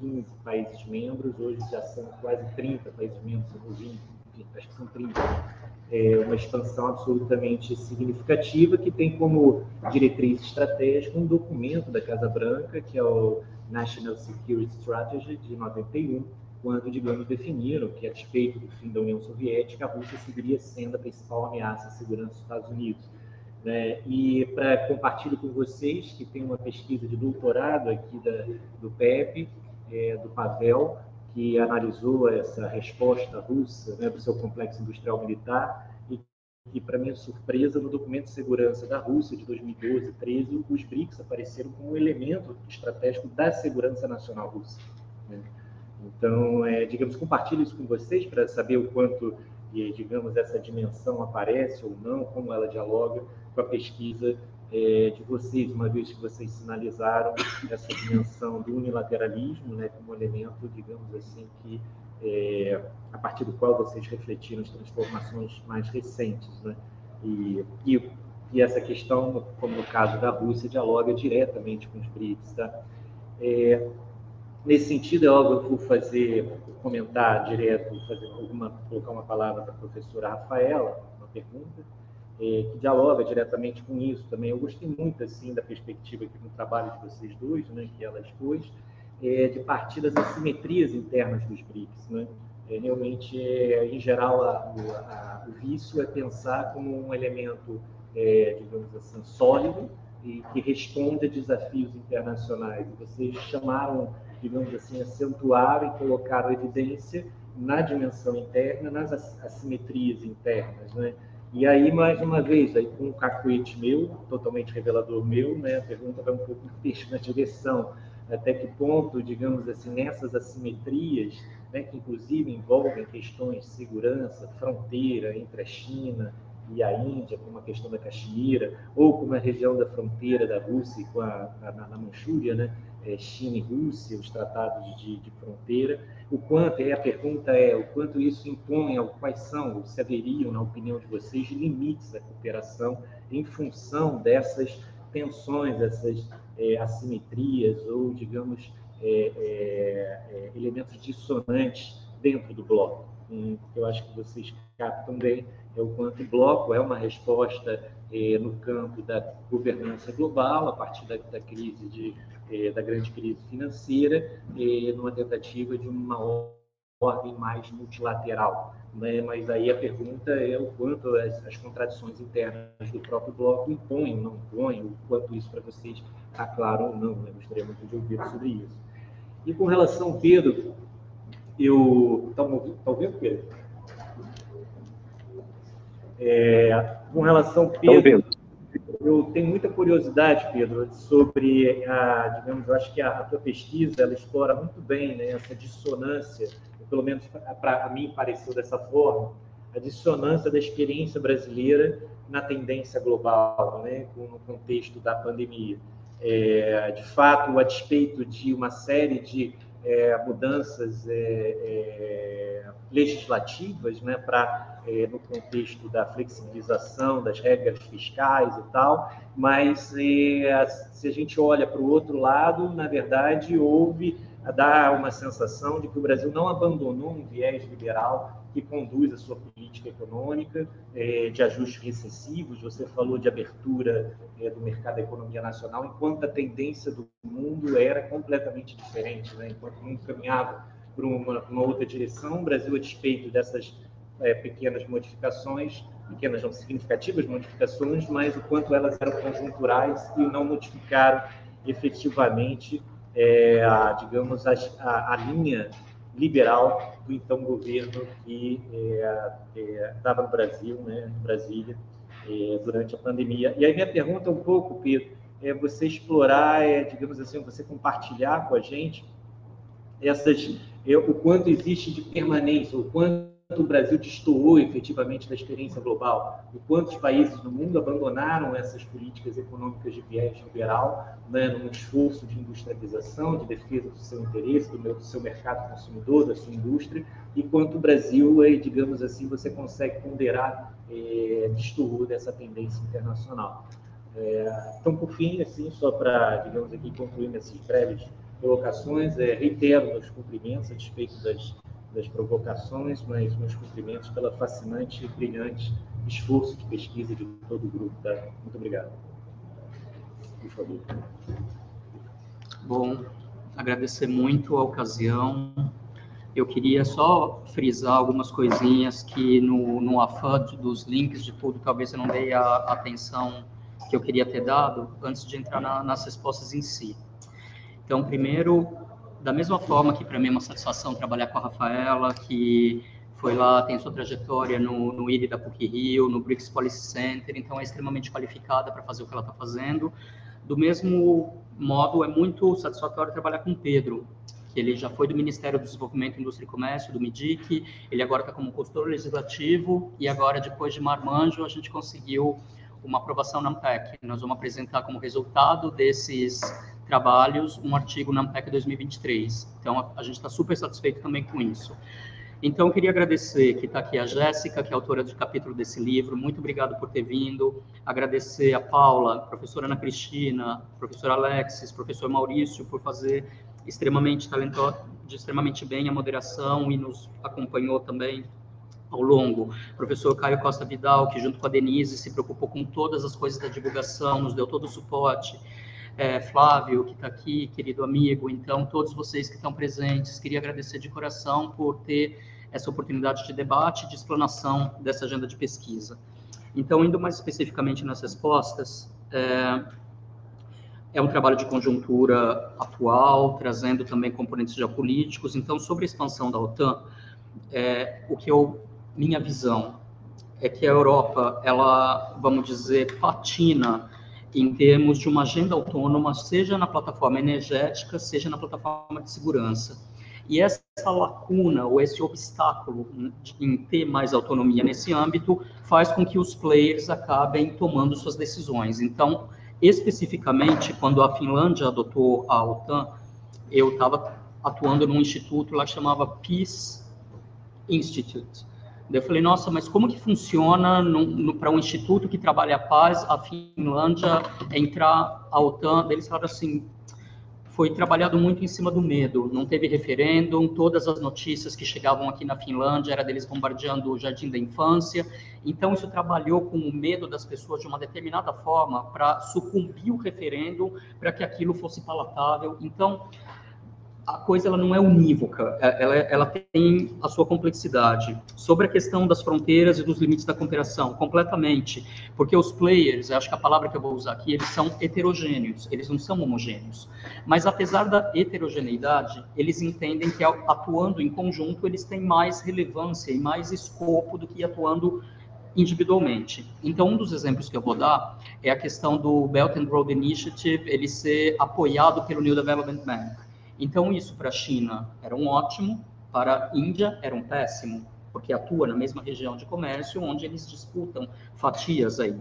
15 países membros, hoje já são quase 30 países membros, acho que são 30. Uma expansão absolutamente significativa, que tem como diretriz estratégica um documento da Casa Branca, que é o National Security Strategy, de 91, quando, digamos, definiram que, a despeito do fim da União Soviética, a Rússia seguiria sendo a principal ameaça à segurança dos Estados Unidos. Né? E compartilho com vocês que tem uma pesquisa de doutorado aqui do PEP, do Pavel, que analisou essa resposta russa, né, do seu complexo industrial militar, e, para minha surpresa, no documento de segurança da Rússia de 2012 e 2013, os BRICS apareceram como um elemento estratégico da segurança nacional russa. Né? Então, digamos, compartilho isso com vocês para saber o quanto, digamos, essa dimensão aparece ou não, como ela dialoga com a pesquisa de vocês, uma vez que vocês sinalizaram essa dimensão do unilateralismo, né, como elemento, digamos assim, que a partir do qual vocês refletiram as transformações mais recentes, né? E essa questão, como no caso da Rússia, dialoga diretamente com os BRICS, tá? Nesse sentido, eu vou comentar direto, colocar uma palavra para a professora Rafaela, uma pergunta, que dialoga diretamente com isso também. Eu gostei muito, assim, da perspectiva aqui no trabalho de vocês dois, né, que ela expôs, de partir das assimetrias internas dos BRICS, né? realmente, em geral, o vício é pensar como um elemento, digamos assim, sólido e que responde a desafios internacionais. E vocês chamaram, digamos assim, acentuaram e colocaram evidência na dimensão interna, nas assimetrias internas, né? E aí, mais uma vez, aí com um cacuete meu, totalmente revelador meu, né, a pergunta vai um pouco na direção, até que ponto, digamos assim, nessas assimetrias, né, que inclusive envolvem questões de segurança, fronteira entre a China e a Índia, como a questão da Caxemira, ou como a região da fronteira da Rússia na Manchúria, né, China e Rússia, os tratados de fronteira, o quanto, a pergunta é, o quanto isso impõe, quais são, se haveriam, na opinião de vocês, limites da cooperação em função dessas tensões, dessas assimetrias ou, digamos, elementos dissonantes dentro do bloco. Eu acho que vocês captam bem o quanto o bloco é uma resposta no campo da governança global, a partir da crise da grande crise financeira, numa tentativa de uma ordem mais multilateral, né? Mas aí a pergunta é o quanto as contradições internas do próprio bloco impõem ou não impõem, o quanto isso para vocês está claro ou não, né? Gostaria muito de ouvir sobre isso. E com relação, Pedro, está ouvindo, Pedro? Com relação, Pedro, eu tenho muita curiosidade, Pedro, sobre digamos, eu acho que a tua pesquisa ela explora muito bem, né, essa dissonância, pelo menos a mim pareceu dessa forma, a dissonância da experiência brasileira na tendência global, né, no contexto da pandemia. De fato, a despeito de uma série de mudanças legislativas, né, no contexto da flexibilização das regras fiscais e tal, mas se a gente olha para o outro lado, na verdade, dá uma sensação de que o Brasil não abandonou um viés liberal que conduz a sua política econômica, de ajustes recessivos. Você falou de abertura do mercado da economia nacional, enquanto a tendência do mundo era completamente diferente, né? Enquanto o mundo caminhava por uma outra direção, o Brasil, a despeito dessas pequenas modificações, pequenas não significativas modificações, mas o quanto elas eram conjunturais e não modificaram efetivamente digamos, a linha liberal do então governo que estava no Brasil, né, em Brasília, durante a pandemia. E aí minha pergunta um pouco, Pedro, você explorar, digamos assim, você compartilhar com a gente o quanto existe de permanência, o quanto o Brasil destoou efetivamente da experiência global, o quanto os países do mundo abandonaram essas políticas econômicas de viés liberal, né, num esforço de industrialização, de defesa do seu interesse, do seu mercado consumidor, da sua indústria, e quanto o Brasil, digamos assim, você consegue ponderar, destoou dessa tendência internacional. Então, por fim, assim, só para, digamos aqui, concluir essas breves colocações, reitero meus cumprimentos a despeito das provocações, mas meus cumprimentos pela fascinante e brilhante esforço de pesquisa de todo o grupo. Tá? Muito obrigado. Por favor. Bom, agradecer muito a ocasião. Eu queria só frisar algumas coisinhas que no afã dos links de tudo, talvez eu não dei a atenção que eu queria ter dado antes de entrar nas respostas em si. Então, primeiro, da mesma forma que para mim é uma satisfação trabalhar com a Rafaela, que foi lá, tem sua trajetória no IRI da PUC-Rio, no BRICS Policy Center, então é extremamente qualificada para fazer o que ela está fazendo. Do mesmo modo, é muito satisfatório trabalhar com o Pedro, que ele já foi do Ministério do Desenvolvimento, Indústria e Comércio, do MIDIC, ele agora está como consultor legislativo, e agora, depois de marmanjo, a gente conseguiu uma aprovação na ANPEC. Nós vamos apresentar como resultado desses trabalhos um artigo na ANPEC 2023. Então, a gente está super satisfeito também com isso. Então, eu queria agradecer que está aqui a Jéssica, que é autora do capítulo desse livro. Muito obrigado por ter vindo. Agradecer a Paula, a professora Ana Cristina, professor Alexis, professor Maurício, por fazer extremamente bem a moderação e nos acompanhou também ao longo. Professor Caio Costa Vidal, que junto com a Denise se preocupou com todas as coisas da divulgação, nos deu todo o suporte. Flávio, que está aqui, querido amigo. Então, todos vocês que estão presentes, queria agradecer de coração por ter essa oportunidade de debate, de explanação dessa agenda de pesquisa. Então, indo mais especificamente nas respostas, é um trabalho de conjuntura atual, trazendo também componentes geopolíticos. Então, sobre a expansão da OTAN, minha visão é que a Europa, ela, vamos dizer, patina em termos de uma agenda autônoma, seja na plataforma energética, seja na plataforma de segurança. E essa lacuna, ou esse obstáculo em ter mais autonomia nesse âmbito, faz com que os players acabem tomando suas decisões. Então, especificamente, quando a Finlândia adotou a OTAN, eu estava atuando num instituto lá que chamava Peace Institute. Daí eu falei, nossa, mas como que funciona para um instituto que trabalha a paz, a Finlândia entrar a OTAN? Daí eles falaram assim, foi trabalhado muito em cima do medo, não teve referêndum, todas as notícias que chegavam aqui na Finlândia era deles bombardeando o Jardim da Infância, então isso trabalhou com o medo das pessoas de uma determinada forma para sucumbir o referêndum, para que aquilo fosse palatável. Então, a coisa ela não é unívoca, ela tem a sua complexidade. Sobre a questão das fronteiras e dos limites da cooperação, completamente, porque os players, eu acho que a palavra que eu vou usar aqui, eles são heterogêneos, eles não são homogêneos. Mas apesar da heterogeneidade, eles entendem que atuando em conjunto, eles têm mais relevância e mais escopo do que atuando individualmente. Então, um dos exemplos que eu vou dar é a questão do Belt and Road Initiative, ele ser apoiado pelo New Development Bank. Então, isso para a China era um ótimo, para a Índia era um péssimo, porque atua na mesma região de comércio, onde eles disputam fatias aí.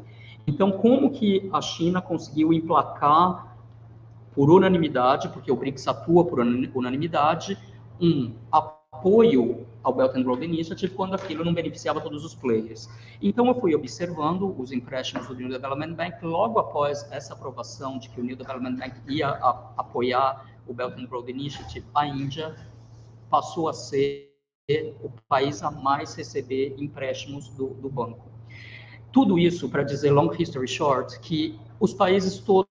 Então, como que a China conseguiu emplacar por unanimidade, porque o BRICS atua por unanimidade, um apoio ao Belt and Road Initiative quando aquilo não beneficiava todos os players. Então, eu fui observando os empréstimos do New Development Bank logo após essa aprovação de que o New Development Bank ia apoiar o Belt and Road Initiative, a Índia passou a ser o país a mais receber empréstimos do banco. Tudo isso para dizer, long history short, que os países todos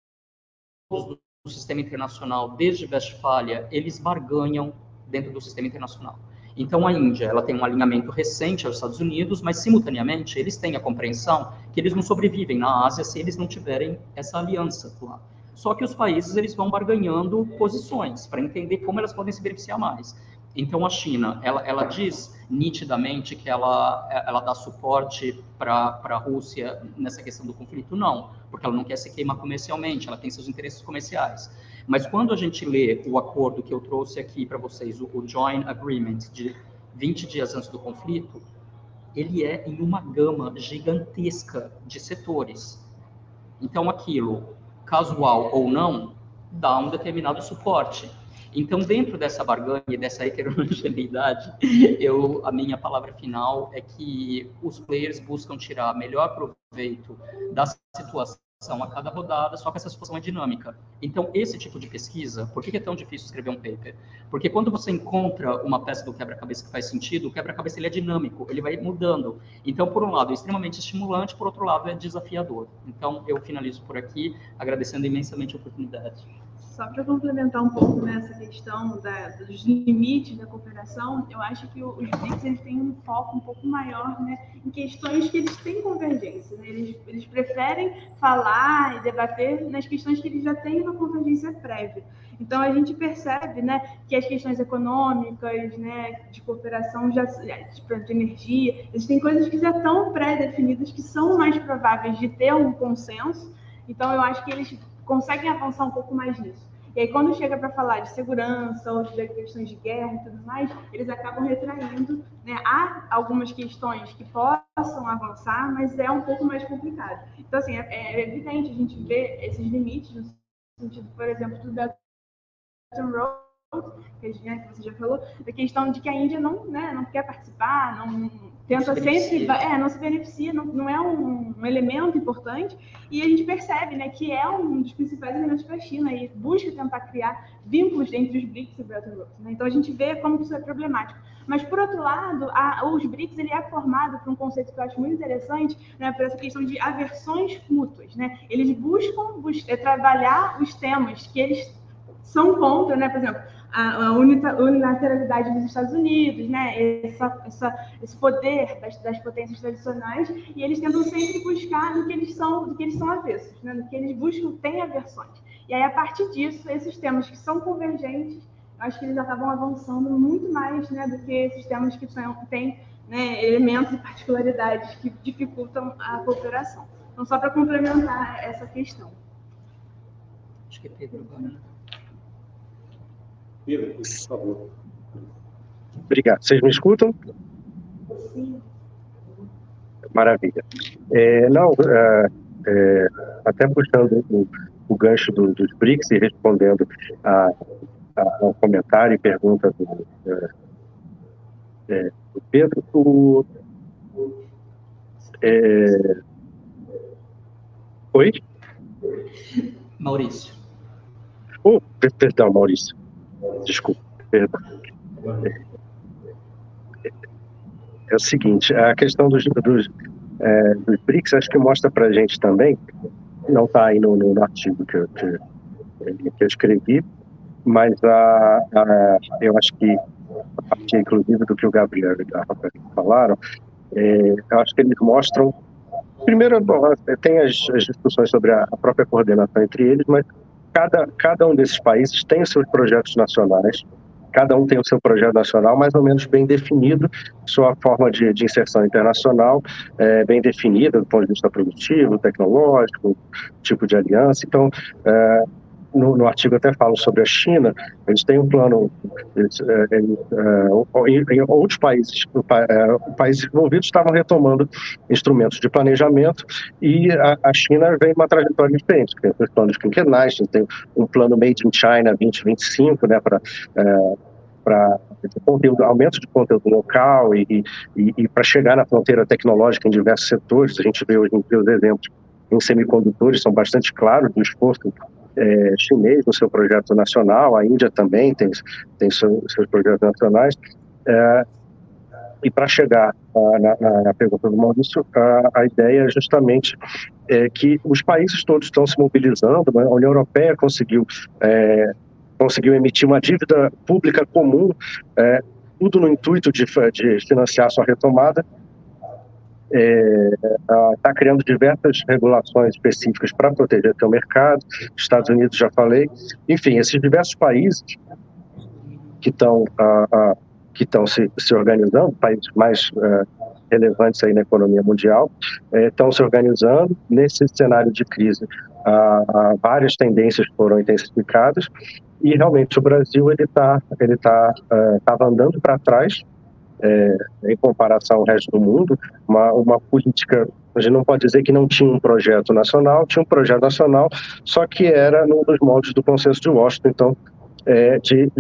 do sistema internacional, desde Westfália, eles barganham dentro do sistema internacional. Então, a Índia, ela tem um alinhamento recente aos Estados Unidos, mas, simultaneamente, eles têm a compreensão que eles não sobrevivem na Ásia se eles não tiverem essa aliança lá. Só que os países eles vão barganhando posições para entender como elas podem se beneficiar mais. Então, a China, ela diz nitidamente que ela dá suporte para a Rússia nessa questão do conflito? Não, porque ela não quer se queimar comercialmente, ela tem seus interesses comerciais. Mas quando a gente lê o acordo que eu trouxe aqui para vocês, o Joint Agreement, de 20 dias antes do conflito, ele é em uma gama gigantesca de setores. Então, aquilo, casual ou não, dá um determinado suporte. Então, dentro dessa barganha e dessa heterogeneidade, a minha palavra final é que os players buscam tirar melhor proveito da situação a cada rodada, só que essa situação é dinâmica. Então, esse tipo de pesquisa, por que é tão difícil escrever um paper? Porque quando você encontra uma peça do quebra-cabeça que faz sentido, o quebra-cabeça ele é dinâmico, ele vai mudando. Então, por um lado, é extremamente estimulante, por outro lado, é desafiador. Então, eu finalizo por aqui, agradecendo imensamente a oportunidade. Só para complementar um pouco nessa questão dos limites da cooperação, eu acho que os BRICS eles têm um foco um pouco maior, né, em questões que eles têm convergência. Né? Eles preferem falar e debater nas questões que eles já têm uma convergência prévia. Então, a gente percebe, né, que as questões econômicas, né, de cooperação, de energia, existem coisas que já estão pré-definidas, que são mais prováveis de ter um consenso. Então, eu acho que eles conseguem avançar um pouco mais nisso. E aí, quando chega para falar de segurança ou de questões de guerra e tudo mais, eles acabam retraindo. Né? Há algumas questões que possam avançar, mas é um pouco mais complicado. Então, assim, é evidente a gente ver esses limites, no sentido, por exemplo, do Belt and Road, que você já falou, da questão de que a Índia não quer participar, não tenta sempre, não se beneficia, não é um elemento importante, e a gente percebe, né, que é um dos principais elementos para a China e busca tentar criar vínculos entre os BRICS e o Belt and Road. Né? Então a gente vê como isso é problemático. Mas, por outro lado, os BRICS ele é formado por um conceito que eu acho muito interessante, né, por essa questão de aversões mútuas. Né? Eles buscam trabalhar os temas que eles são contra, né? Por exemplo, a unilateralidade dos Estados Unidos, né? Esse poder das potências tradicionais, e eles tentam sempre buscar no que eles são avessos, né? No que eles buscam, têm aversões. E aí, a partir disso, esses temas que são convergentes, eu acho que eles acabam avançando muito mais, né, do que esses temas que têm, né, elementos e particularidades que dificultam a cooperação. Então, só para complementar essa questão. Acho que é Pedro agora. Pedro, por favor. Obrigado. Vocês me escutam? Sim. Maravilha. Até puxando o gancho dos BRICS e respondendo ao comentário e pergunta do Pedro, Oi? Maurício. Perdão, Maurício. Desculpa, perdão. É o seguinte, a questão dos BRICS, acho que mostra para a gente também, não está aí no artigo que eu escrevi, mas eu acho que, a partir inclusive do que o Gabriel e a Rafael falaram, eu acho que eles mostram, primeiro, tem as discussões sobre a própria coordenação entre eles, mas cada um desses países tem os seus projetos nacionais, cada um tem o seu projeto nacional mais ou menos bem definido, sua forma de inserção internacional bem definida do ponto de vista produtivo, tecnológico, tipo de aliança. Então, no artigo até falo sobre a China, eles têm um plano, em outros países, países desenvolvidos estavam retomando instrumentos de planejamento, e a China vem uma trajetória diferente, tem os planos quinquenais, tem um plano Made in China 2025, né, para aumento de conteúdo local e para chegar na fronteira tecnológica em diversos setores. A gente vê hoje em dia os exemplos em semicondutores, são bastante claros do esforço chinês no seu projeto nacional, a Índia também tem seus projetos nacionais. E para chegar na pergunta do Maurício, a ideia é justamente que os países todos estão se mobilizando, a União Europeia conseguiu emitir uma dívida pública comum, tudo no intuito de financiar sua retomada. Está criando diversas regulações específicas para proteger seu mercado. Estados Unidos, já falei. Enfim, esses diversos países que estão se organizando, países mais relevantes aí na economia mundial, estão se organizando. Nesse cenário de crise, várias tendências foram intensificadas, e realmente o Brasil estava andando para trás em comparação ao resto do mundo. Uma política, a gente não pode dizer que não tinha um projeto nacional, tinha um projeto nacional, só que era num dos moldes do Consenso de Washington, então, de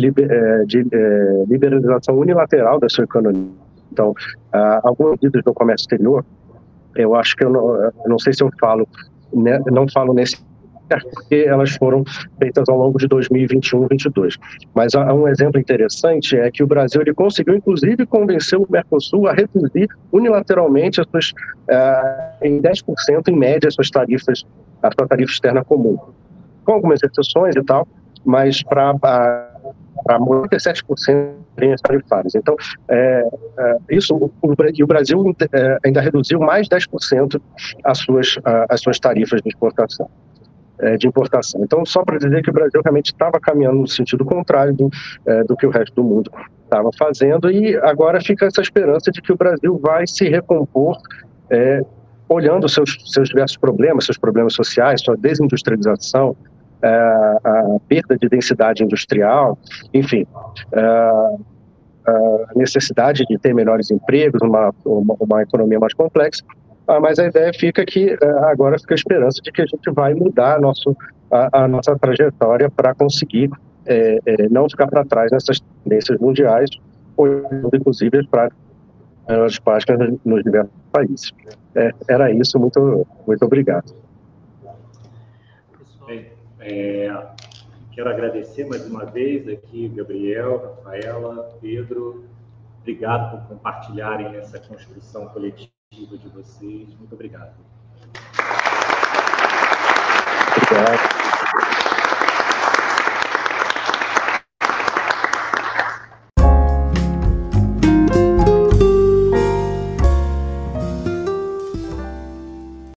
liberalização unilateral da sua economia. Então, algumas medidas do comércio exterior, eu acho que eu não sei se eu falo, né, não falo nesse, porque elas foram feitas ao longo de 2021 e 2022. Mas um exemplo interessante é que o Brasil ele conseguiu, inclusive, convencer o Mercosul a reduzir unilateralmente em 10%, em média, a sua tarifa externa comum. Com algumas exceções e tal, mas para 97% em tarifárias. Então, o Brasil ainda reduziu mais 10% as suas tarifas de importação. Então, só para dizer que o Brasil realmente estava caminhando no sentido contrário do que o resto do mundo estava fazendo, e agora fica essa esperança de que o Brasil vai se recompor, olhando seus diversos problemas, seus problemas sociais, sua desindustrialização, a perda de densidade industrial, enfim, a necessidade de ter melhores empregos, uma economia mais complexa. Mas a ideia fica que agora fica a esperança de que a gente vai mudar a nossa trajetória para conseguir não ficar para trás nessas tendências mundiais, olhando inclusive as práticas nos diversos países. Era isso, muito obrigado. Quero agradecer mais uma vez aqui, Gabriel, Rafaela, Pedro. Obrigado por compartilharem essa construção coletiva de vocês. Muito obrigado. Obrigado.